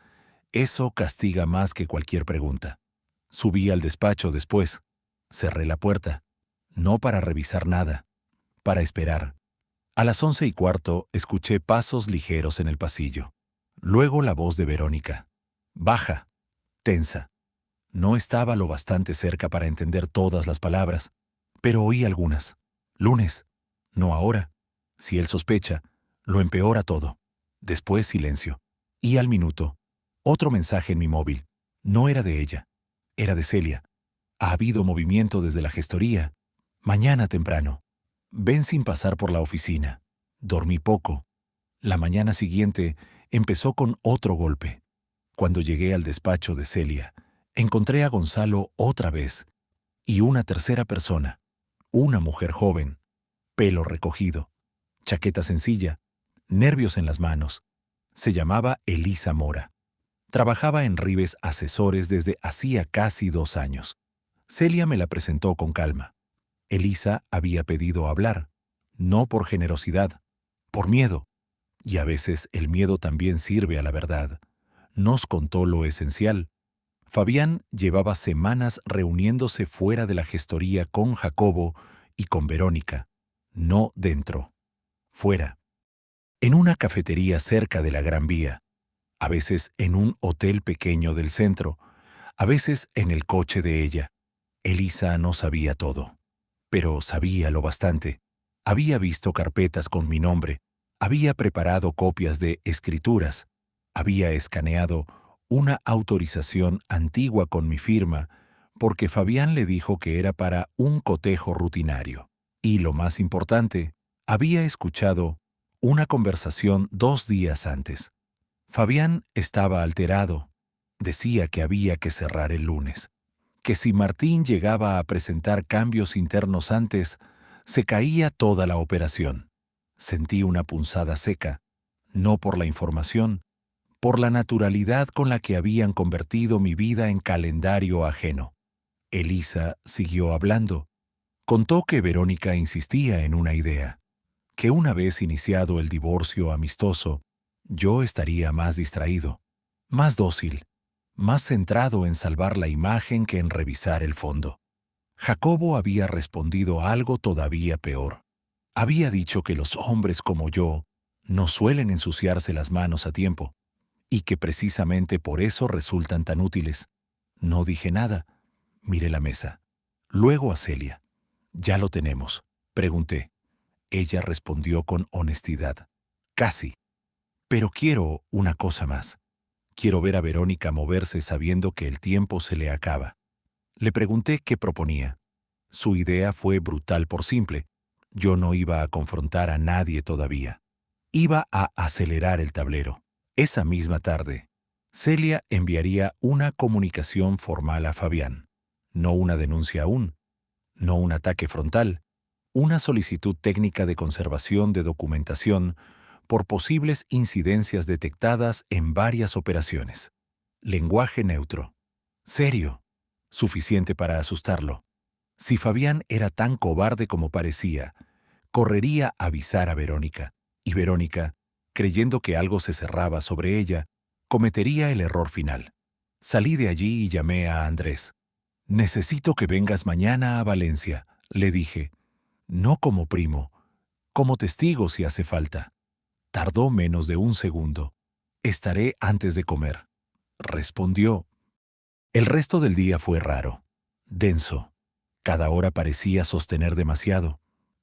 eso castiga más que cualquier pregunta. Subí al despacho después. Cerré la puerta. No para revisar nada, para esperar. A las 11:15 escuché pasos ligeros en el pasillo. Luego la voz de Verónica. Baja, tensa. No estaba lo bastante cerca para entender todas las palabras, pero oí algunas. Lunes. No ahora. Si él sospecha, lo empeora todo. Después silencio. Y al minuto, otro mensaje en mi móvil. No era de ella. Era de Celia. Ha habido movimiento desde la gestoría. Mañana temprano. Ven sin pasar por la oficina. Dormí poco. La mañana siguiente empezó con otro golpe. Cuando llegué al despacho de Celia, encontré a Gonzalo otra vez. Y una tercera persona. Una mujer joven. Pelo recogido. Chaqueta sencilla. Nervios en las manos. Se llamaba Elisa Mora. Trabajaba en Rives Asesores desde hacía casi 2 años. Celia me la presentó con calma. Elisa había pedido hablar, no por generosidad, por miedo. Y a veces el miedo también sirve a la verdad. Nos contó lo esencial. Fabián llevaba semanas reuniéndose fuera de la gestoría con Jacobo y con Verónica. No dentro. Fuera. En una cafetería cerca de la Gran Vía. A veces en un hotel pequeño del centro. A veces en el coche de ella. Elisa no sabía todo. Pero sabía lo bastante. Había visto carpetas con mi nombre. Había preparado copias de escrituras. Había escaneado una autorización antigua con mi firma porque Fabián le dijo que era para un cotejo rutinario. Y lo más importante, había escuchado una conversación 2 días antes. Fabián estaba alterado. Decía que había que cerrar el lunes. Que si Martín llegaba a presentar cambios internos antes, se caía toda la operación. Sentí una punzada seca, no por la información, por la naturalidad con la que habían convertido mi vida en calendario ajeno. Elisa siguió hablando. Contó que Verónica insistía en una idea, que una vez iniciado el divorcio amistoso, yo estaría más distraído, más dócil, más centrado en salvar la imagen que en revisar el fondo. Jacobo había respondido algo todavía peor. Había dicho que los hombres como yo no suelen ensuciarse las manos a tiempo, y que precisamente por eso resultan tan útiles. No dije nada. Miré la mesa. Luego a Celia. «¿Ya lo tenemos?», pregunté. Ella respondió con honestidad. «Casi. Pero quiero una cosa más. Quiero ver a Verónica moverse sabiendo que el tiempo se le acaba». Le pregunté qué proponía. Su idea fue brutal por simple. Yo no iba a confrontar a nadie todavía. Iba a acelerar el tablero. Esa misma tarde, Celia enviaría una comunicación formal a Fabián. No una denuncia aún, no un ataque frontal, una solicitud técnica de conservación de documentación, por posibles incidencias detectadas en varias operaciones. Lenguaje neutro. Serio. Suficiente para asustarlo. Si Fabián era tan cobarde como parecía, correría a avisar a Verónica, y Verónica, creyendo que algo se cerraba sobre ella, cometería el error final. Salí de allí y llamé a Andrés. «Necesito que vengas mañana a Valencia», le dije. «No como primo, como testigo si hace falta». Tardó menos de un segundo. «Estaré antes de comer», respondió. El resto del día fue raro, denso. Cada hora parecía sostener demasiado.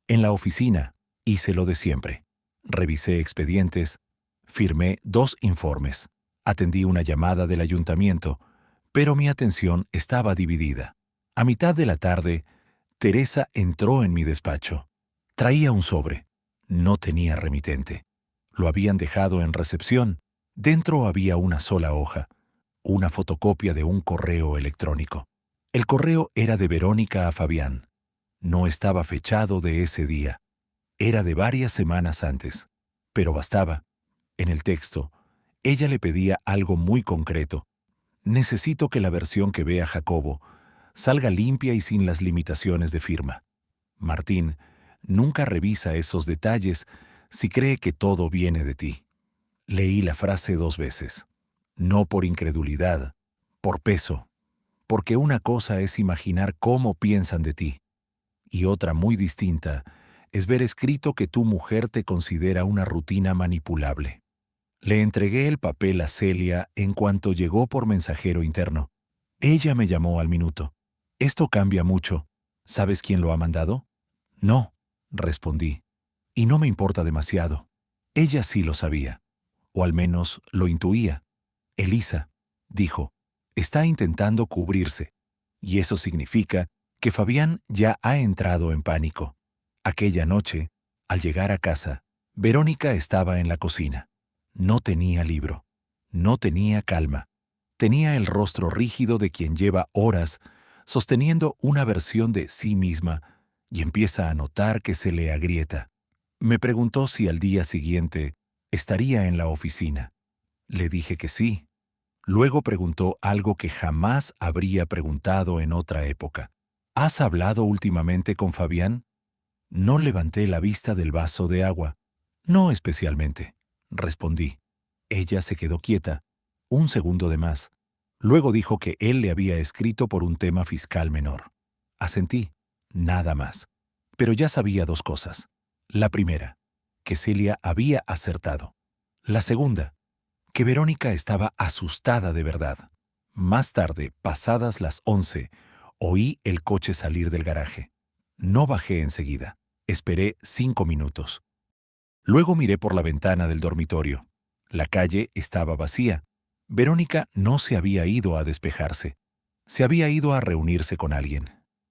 En la oficina hice lo de siempre. Revisé expedientes, firmé 2 informes, atendí una llamada del ayuntamiento, pero mi atención estaba dividida. A mitad de la tarde, Teresa entró en mi despacho. Traía un sobre. No tenía remitente. Lo habían dejado en recepción. Dentro había una sola hoja, una fotocopia de un correo electrónico. El correo era de Verónica a Fabián. No estaba fechado de ese día. Era de varias semanas antes. Pero bastaba. En el texto, ella le pedía algo muy concreto. Necesito que la versión que vea Jacobo salga limpia y sin las limitaciones de firma. Martín nunca revisa esos detalles si cree que todo viene de ti. Leí la frase 2 veces. No por incredulidad, por peso. Porque una cosa es imaginar cómo piensan de ti, y otra muy distinta es ver escrito que tu mujer te considera una rutina manipulable. Le entregué el papel a Celia en cuanto llegó por mensajero interno. Ella me llamó al minuto. «Esto cambia mucho. ¿Sabes quién lo ha mandado?» «No», respondí. «Y no me importa demasiado». Ella sí lo sabía, o al menos lo intuía. «Elisa», dijo, «está intentando cubrirse, y eso significa que Fabián ya ha entrado en pánico». Aquella noche, al llegar a casa, Verónica estaba en la cocina. No tenía libro, no tenía calma. Tenía el rostro rígido de quien lleva horas sosteniendo una versión de sí misma y empieza a notar que se le agrieta. Me preguntó si al día siguiente estaría en la oficina. Le dije que sí. Luego preguntó algo que jamás habría preguntado en otra época. «¿Has hablado últimamente con Fabián?» No levanté la vista del vaso de agua. «No especialmente», respondí. Ella se quedó quieta, un segundo de más. Luego dijo que él le había escrito por un tema fiscal menor. Asentí, nada más. Pero ya sabía 2 cosas. La primera, que Celia había acertado. La segunda, que Verónica estaba asustada de verdad. Más tarde, pasadas las 11, oí el coche salir del garaje. No bajé enseguida. Esperé 5 minutos. Luego miré por la ventana del dormitorio. La calle estaba vacía. Verónica no se había ido a despejarse. Se había ido a reunirse con alguien.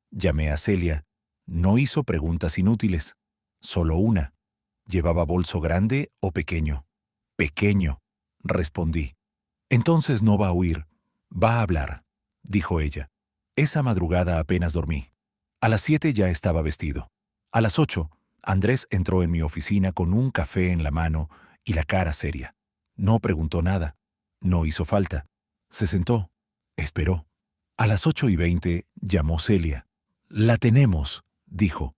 Llamé a Celia. No hizo preguntas inútiles. Solo una. ¿Llevaba bolso grande o pequeño? Pequeño, respondí. Entonces no va a huir. Va a hablar, dijo ella. Esa madrugada apenas dormí. A las 7 ya estaba vestido. A las 8, Andrés entró en mi oficina con un café en la mano y la cara seria. No preguntó nada. No hizo falta. Se sentó. Esperó. A las 8:20 llamó Celia. «La tenemos», dijo.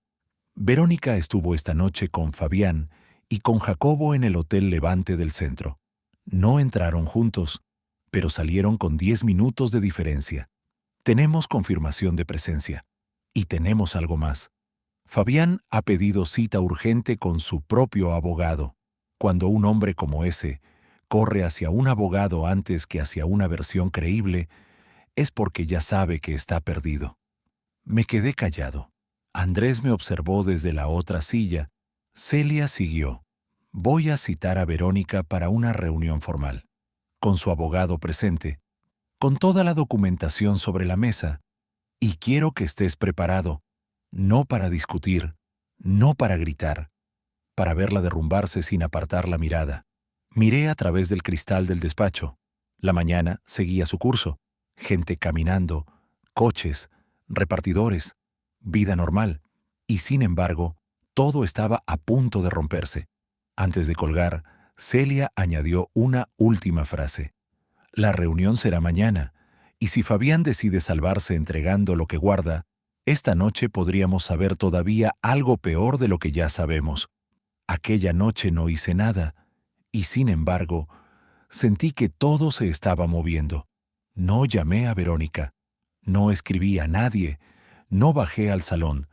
Verónica estuvo esta noche con Fabián y con Jacobo en el Hotel Levante del centro. No entraron juntos, pero salieron con 10 minutos de diferencia. Tenemos confirmación de presencia. Y tenemos algo más. Fabián ha pedido cita urgente con su propio abogado. Cuando un hombre como ese corre hacia un abogado antes que hacia una versión creíble, es porque ya sabe que está perdido. Me quedé callado. Andrés me observó desde la otra silla. Celia siguió. «Voy a citar a Verónica para una reunión formal, con su abogado presente, con toda la documentación sobre la mesa, y quiero que estés preparado, no para discutir, no para gritar, para verla derrumbarse sin apartar la mirada». Miré a través del cristal del despacho. La mañana seguía su curso. Gente caminando, coches, repartidores, vida normal. Y sin embargo, todo estaba a punto de romperse. Antes de colgar, Celia añadió una última frase. La reunión será mañana, y si Fabián decide salvarse entregando lo que guarda, esta noche podríamos saber todavía algo peor de lo que ya sabemos. Aquella noche no hice nada, y sin embargo, sentí que todo se estaba moviendo. No llamé a Verónica, no escribí a nadie, no bajé al salón.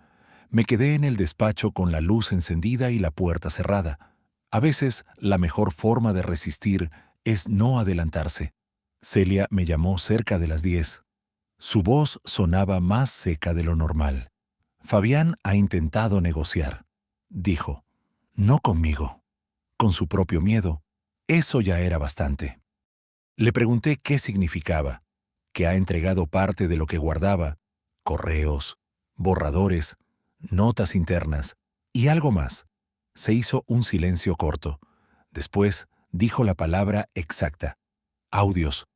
Me quedé en el despacho con la luz encendida y la puerta cerrada. A veces, la mejor forma de resistir es no adelantarse. Celia me llamó cerca de las 10. Su voz sonaba más seca de lo normal. Fabián ha intentado negociar, dijo. No conmigo, con su propio miedo. Eso ya era bastante. Le pregunté qué significaba, que ha entregado parte de lo que guardaba, correos, borradores, notas internas y algo más. Se hizo un silencio corto. Después dijo la palabra exacta. Audios.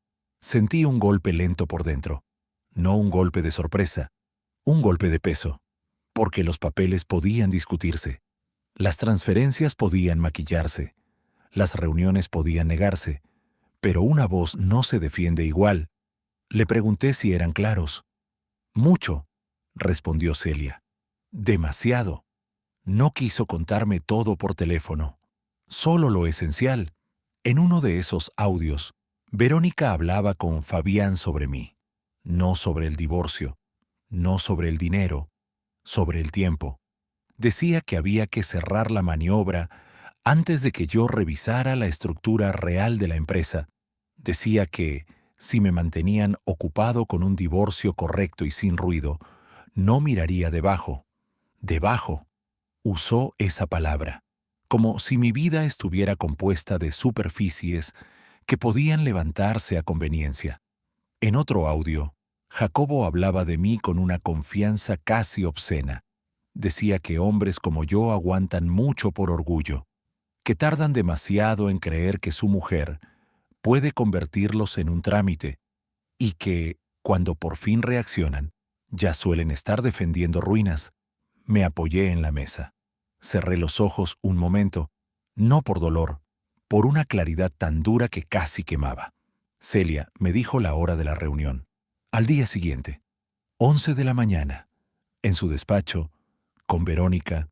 Sentí un golpe lento por dentro. No un golpe de sorpresa, un golpe de peso. Porque los papeles podían discutirse. Las transferencias podían maquillarse. Las reuniones podían negarse. Pero una voz no se defiende igual. Le pregunté si eran claros. Mucho, respondió Celia. Demasiado. No quiso contarme todo por teléfono. Solo lo esencial. En uno de esos audios, Verónica hablaba con Fabián sobre mí. No sobre el divorcio, no sobre el dinero, sobre el tiempo. Decía que había que cerrar la maniobra antes de que yo revisara la estructura real de la empresa. Decía que, si me mantenían ocupado con un divorcio correcto y sin ruido, no miraría debajo. Debajo. Usó esa palabra, como si mi vida estuviera compuesta de superficies que podían levantarse a conveniencia. En otro audio, Jacobo hablaba de mí con una confianza casi obscena. Decía que hombres como yo aguantan mucho por orgullo, que tardan demasiado en creer que su mujer puede convertirlos en un trámite y que, cuando por fin reaccionan, ya suelen estar defendiendo ruinas. Me apoyé en la mesa. Cerré los ojos un momento, no por dolor, por una claridad tan dura que casi quemaba. Celia me dijo la hora de la reunión. Al día siguiente, 11 de la mañana, en su despacho, con Verónica,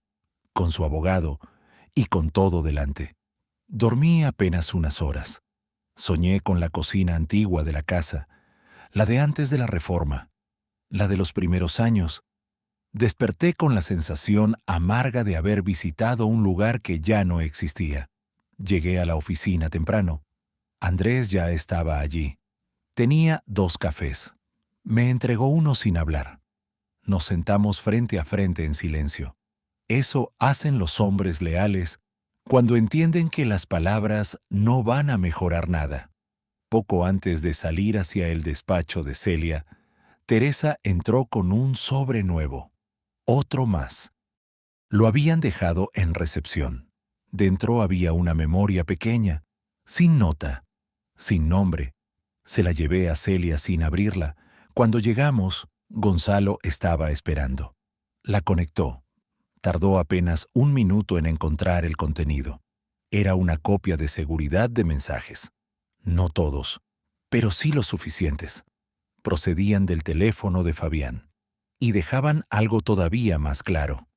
con su abogado y con todo delante. Dormí apenas unas horas. Soñé con la cocina antigua de la casa, la de antes de la reforma, la de los primeros años. Desperté con la sensación amarga de haber visitado un lugar que ya no existía. Llegué a la oficina temprano. Andrés ya estaba allí. Tenía 2 cafés. Me entregó uno sin hablar. Nos sentamos frente a frente en silencio. Eso hacen los hombres leales cuando entienden que las palabras no van a mejorar nada. Poco antes de salir hacia el despacho de Celia, Teresa entró con un sobre nuevo. Otro más. Lo habían dejado en recepción. Dentro había una memoria pequeña, sin nota, sin nombre. Se la llevé a Celia sin abrirla. Cuando llegamos, Gonzalo estaba esperando. La conectó. Tardó apenas 1 minuto en encontrar el contenido. Era una copia de seguridad de mensajes. No todos, pero sí los suficientes. Procedían del teléfono de Fabián. Y dejaban algo todavía más claro.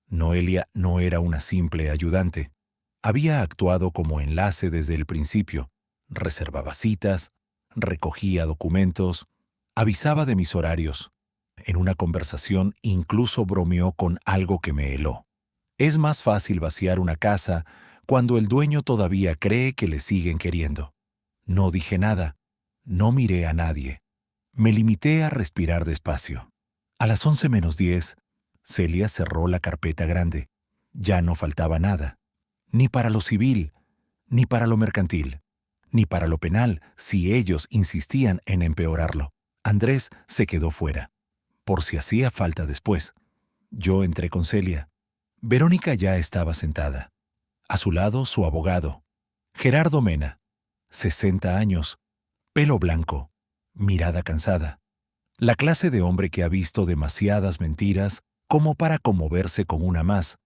Noelia no era una simple ayudante. Había actuado como enlace desde el principio. Reservaba citas, recogía documentos, avisaba de mis horarios. En una conversación incluso bromeó con algo que me heló. Es más fácil vaciar una casa cuando el dueño todavía cree que le siguen queriendo. No dije nada. No miré a nadie. Me limité a respirar despacio. A las 11 menos 10, Celia cerró la carpeta grande. Ya no faltaba nada. Ni para lo civil, ni para lo mercantil, ni para lo penal, si ellos insistían en empeorarlo. Andrés se quedó fuera, por si hacía falta después. Yo entré con Celia. Verónica ya estaba sentada. A su lado, su abogado, Gerardo Mena, 60 años, pelo blanco, mirada cansada. La clase de hombre que ha visto demasiadas mentiras como para conmoverse con una más.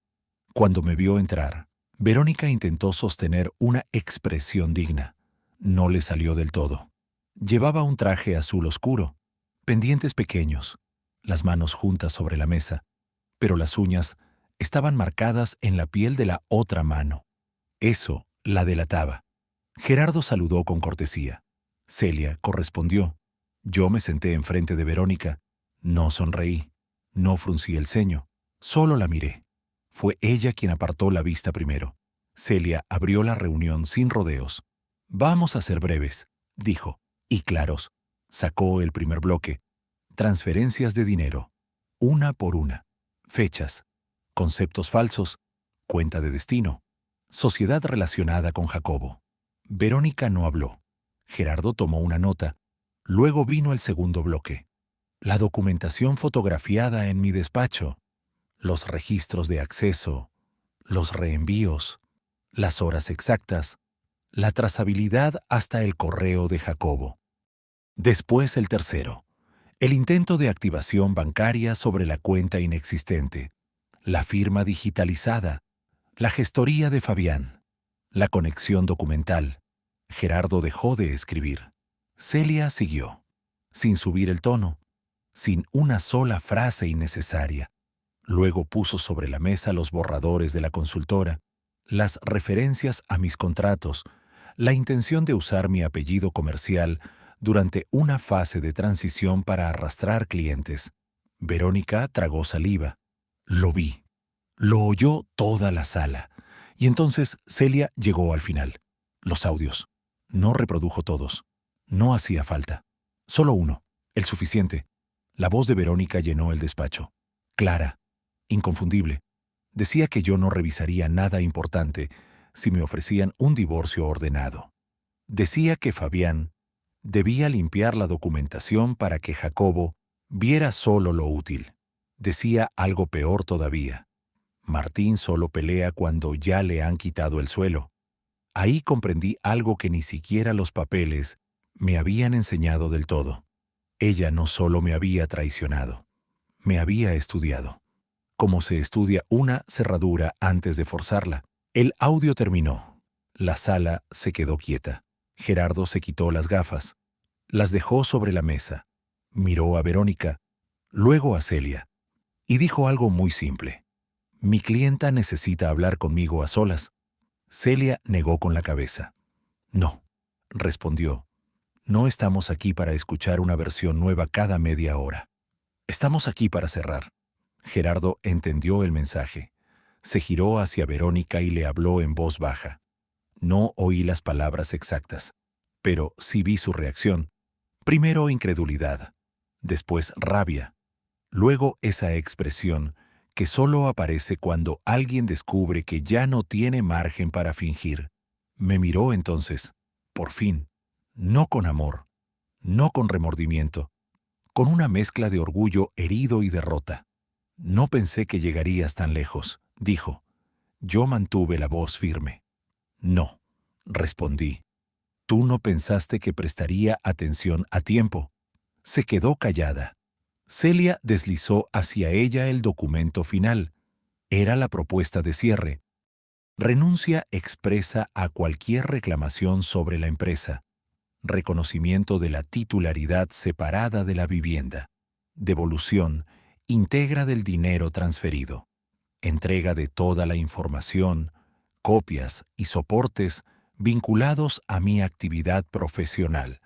Cuando me vio entrar, Verónica intentó sostener una expresión digna. No le salió del todo. Llevaba un traje azul oscuro, pendientes pequeños, las manos juntas sobre la mesa, pero las uñas estaban marcadas en la piel de la otra mano. Eso la delataba. Gerardo saludó con cortesía. Celia correspondió. Yo me senté enfrente de Verónica. No sonreí. No fruncí el ceño. Solo la miré. Fue ella quien apartó la vista primero. Celia abrió la reunión sin rodeos. Vamos a ser breves, dijo, y claros. Sacó el primer bloque. Transferencias de dinero. Una por una. Fechas. Conceptos falsos. Cuenta de destino. Sociedad relacionada con Jacobo. Verónica no habló. Gerardo tomó una nota. Luego vino el segundo bloque. La documentación fotografiada en mi despacho. Los registros de acceso. Los reenvíos. Las horas exactas. La trazabilidad hasta el correo de Jacobo. Después el tercero. El intento de activación bancaria sobre la cuenta inexistente. La firma digitalizada. La gestoría de Fabián. La conexión documental. Gerardo dejó de escribir. Celia siguió, sin subir el tono, sin una sola frase innecesaria. Luego puso sobre la mesa los borradores de la consultora, las referencias a mis contratos, la intención de usar mi apellido comercial durante una fase de transición para arrastrar clientes. Verónica tragó saliva. Lo vi. Lo oyó toda la sala. Y entonces Celia llegó al final. Los audios. No reprodujo todos. No hacía falta. Solo uno. El suficiente. La voz de Verónica llenó el despacho. Clara. Inconfundible. Decía que yo no revisaría nada importante si me ofrecían un divorcio ordenado. Decía que Fabián debía limpiar la documentación para que Jacobo viera solo lo útil. Decía algo peor todavía. Martín solo pelea cuando ya le han quitado el suelo. Ahí comprendí algo que ni siquiera los papeles me habían enseñado del todo. Ella no solo me había traicionado, me había estudiado. Como se estudia una cerradura antes de forzarla. El audio terminó. La sala se quedó quieta. Gerardo se quitó las gafas. Las dejó sobre la mesa. Miró a Verónica, luego a Celia, y dijo algo muy simple. Mi clienta necesita hablar conmigo a solas. Celia negó con la cabeza. No, respondió. No estamos aquí para escuchar una versión nueva cada media hora. Estamos aquí para cerrar. Gerardo entendió el mensaje. Se giró hacia Verónica y le habló en voz baja. No oí las palabras exactas, pero sí vi su reacción. Primero incredulidad, después rabia, luego esa expresión que solo aparece cuando alguien descubre que ya no tiene margen para fingir. Me miró entonces, por fin, no con amor, no con remordimiento, con una mezcla de orgullo herido y derrota. No pensé que llegarías tan lejos, dijo. Yo mantuve la voz firme. No, respondí. Tú no pensaste que prestaría atención a tiempo. Se quedó callada. Celia deslizó hacia ella el documento final. Era la propuesta de cierre. Renuncia expresa a cualquier reclamación sobre la empresa. Reconocimiento de la titularidad separada de la vivienda. Devolución íntegra del dinero transferido. Entrega de toda la información, copias y soportes vinculados a mi actividad profesional.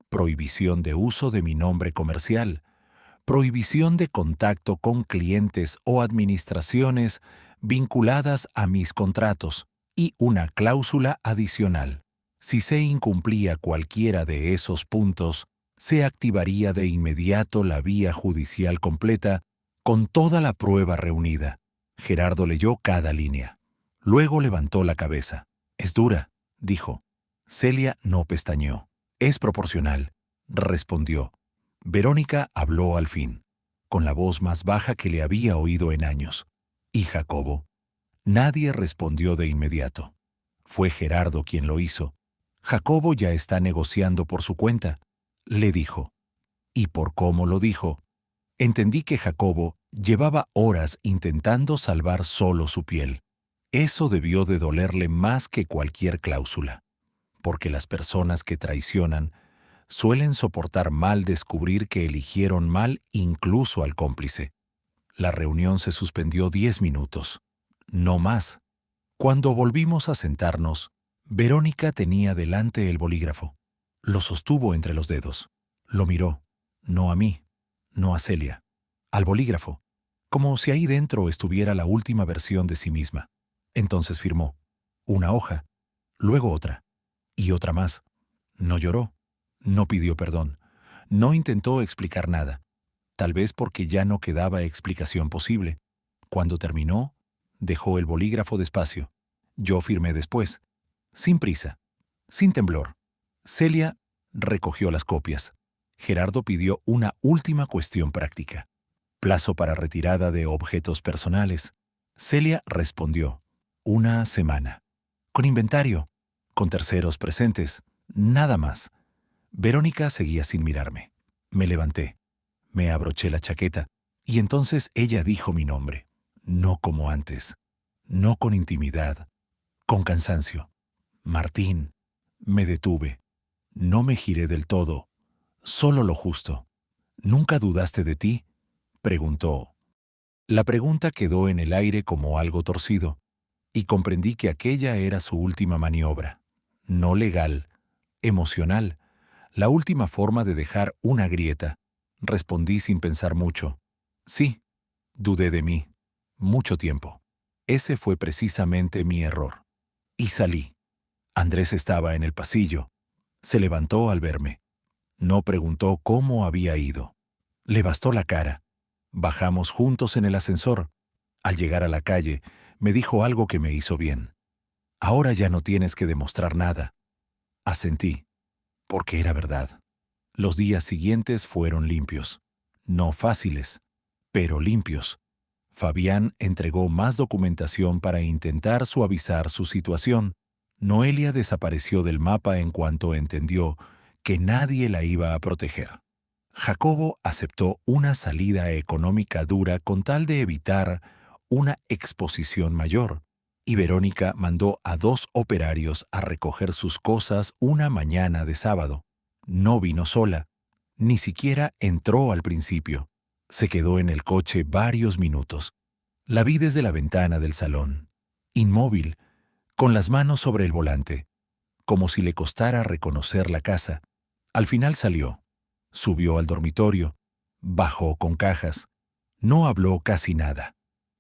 Prohibición de uso de mi nombre comercial. Prohibición de contacto con clientes o administraciones vinculadas a mis contratos y una cláusula adicional. Si se incumplía cualquiera de esos puntos, se activaría de inmediato la vía judicial completa con toda la prueba reunida. Gerardo leyó cada línea. Luego levantó la cabeza. Es dura, dijo. Celia no pestañeó. Es proporcional, respondió. Verónica habló al fin, con la voz más baja que le había oído en años. ¿Y Jacobo? Nadie respondió de inmediato. Fue Gerardo quien lo hizo. Jacobo ya está negociando por su cuenta, le dijo. Y por cómo lo dijo, entendí que Jacobo llevaba horas intentando salvar solo su piel. Eso debió de dolerle más que cualquier cláusula, porque las personas que traicionan suelen soportar mal descubrir que eligieron mal incluso al cómplice. La reunión se suspendió 10 minutos, no más. Cuando volvimos a sentarnos, Verónica tenía delante el bolígrafo. Lo sostuvo entre los dedos. Lo miró, no a mí, no a Celia, al bolígrafo, como si ahí dentro estuviera la última versión de sí misma. Entonces firmó, una hoja, luego otra, y otra más. No lloró, no pidió perdón, no intentó explicar nada, tal vez porque ya no quedaba explicación posible. Cuando terminó, dejó el bolígrafo despacio. Yo firmé después, sin prisa, sin temblor. Celia recogió las copias. Gerardo pidió una última cuestión práctica. Plazo para retirada de objetos personales. Celia respondió, una semana. Con inventario, con terceros presentes, nada más. Verónica seguía sin mirarme. Me levanté, me abroché la chaqueta, y entonces ella dijo mi nombre. No como antes, no con intimidad, con cansancio. Martín. Me detuve. No me giré del todo, solo lo justo. ¿Nunca dudaste de ti?, preguntó. La pregunta quedó en el aire como algo torcido, y comprendí que aquella era su última maniobra, no legal, emocional, la última forma de dejar una grieta. Respondí sin pensar mucho. Sí, dudé de mí, mucho tiempo. Ese fue precisamente mi error. Y salí. Andrés estaba en el pasillo. Se levantó al verme. No preguntó cómo había ido. Le bastó la cara. Bajamos juntos en el ascensor. Al llegar a la calle, me dijo algo que me hizo bien. Ahora ya no tienes que demostrar nada. Asentí, porque era verdad. Los días siguientes fueron limpios. No fáciles, pero limpios. Fabián entregó más documentación para intentar suavizar su situación. Noelia desapareció del mapa en cuanto entendió que nadie la iba a proteger. Jacobo aceptó una salida económica dura con tal de evitar una exposición mayor, y Verónica mandó a 2 operarios a recoger sus cosas una mañana de sábado. No vino sola, ni siquiera entró al principio. Se quedó en el coche varios minutos. La vi desde la ventana del salón, inmóvil, con las manos sobre el volante, como si le costara reconocer la casa. Al final salió, subió al dormitorio, bajó con cajas. No habló casi nada.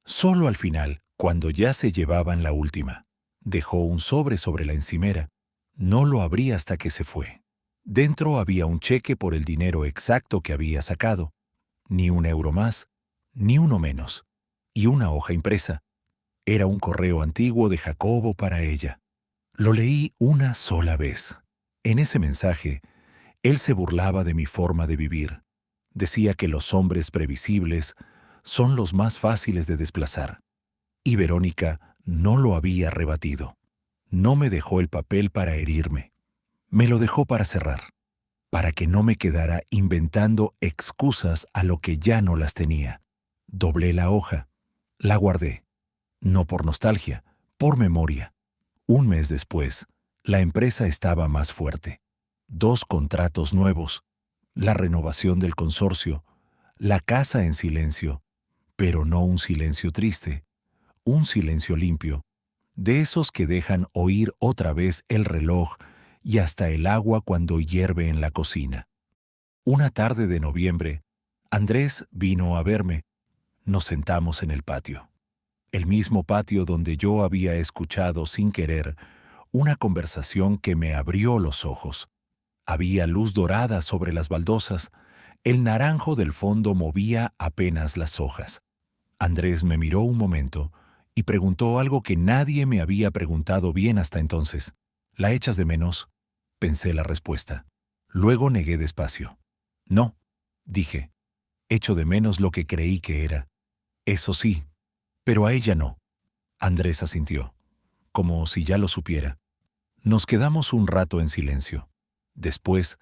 Solo al final, cuando ya se llevaban la última, dejó un sobre la encimera. No lo abrí hasta que se fue. Dentro había un cheque por el dinero exacto que había sacado. Ni un euro más, ni uno menos. Y una hoja impresa. Era un correo antiguo de Jacobo para ella. Lo leí una sola vez. En ese mensaje, él se burlaba de mi forma de vivir. Decía que los hombres previsibles son los más fáciles de desplazar. Y Verónica no lo había rebatido. No me dejó el papel para herirme. Me lo dejó para cerrar, para que no me quedara inventando excusas a lo que ya no las tenía. Doblé la hoja. La guardé. No por nostalgia, por memoria. Un mes después, la empresa estaba más fuerte. 2 contratos nuevos, la renovación del consorcio, la casa en silencio, pero no un silencio triste, un silencio limpio, de esos que dejan oír otra vez el reloj y hasta el agua cuando hierve en la cocina. Una tarde de noviembre, Andrés vino a verme. Nos sentamos en el patio. El mismo patio donde yo había escuchado sin querer una conversación que me abrió los ojos. Había luz dorada sobre las baldosas. El naranjo del fondo movía apenas las hojas. Andrés me miró un momento y preguntó algo que nadie me había preguntado bien hasta entonces. ¿La echas de menos?, pensé la respuesta. Luego negué despacio. No, dije. Echo de menos lo que creí que era. Eso sí, pero a ella no. Andrés asintió, como si ya lo supiera. Nos quedamos un rato en silencio. Después,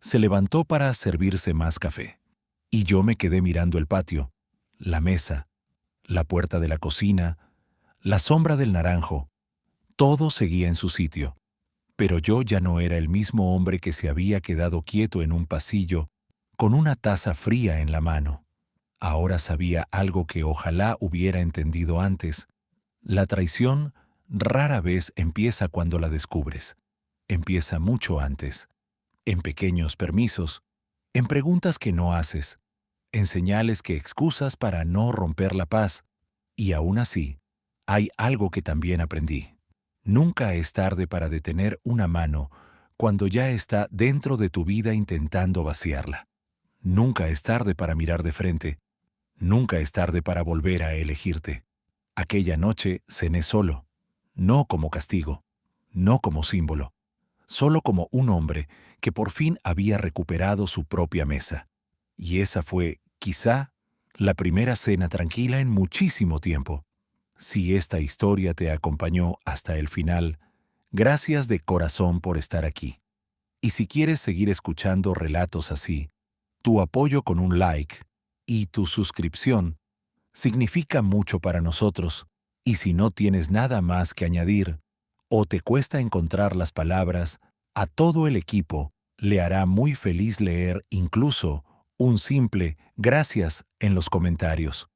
se levantó para servirse más café. Y yo me quedé mirando el patio, la mesa, la puerta de la cocina, la sombra del naranjo, todo seguía en su sitio. Pero yo ya no era el mismo hombre que se había quedado quieto en un pasillo con una taza fría en la mano. Ahora sabía algo que ojalá hubiera entendido antes. La traición rara vez empieza cuando la descubres. Empieza mucho antes, en pequeños permisos, en preguntas que no haces, en señales que excusas para no romper la paz. Y aún así, hay algo que también aprendí. Nunca es tarde para detener una mano cuando ya está dentro de tu vida intentando vaciarla. Nunca es tarde para mirar de frente. Nunca es tarde para volver a elegirte. Aquella noche cené solo, no como castigo, no como símbolo, solo como un hombre que por fin había recuperado su propia mesa. Y esa fue, quizá, la primera cena tranquila en muchísimo tiempo. Si esta historia te acompañó hasta el final, gracias de corazón por estar aquí. Y si quieres seguir escuchando relatos así, tu apoyo con un like y tu suscripción significa mucho para nosotros. Y si no tienes nada más que añadir o te cuesta encontrar las palabras, a todo el equipo le hará muy feliz leer incluso un simple gracias en los comentarios.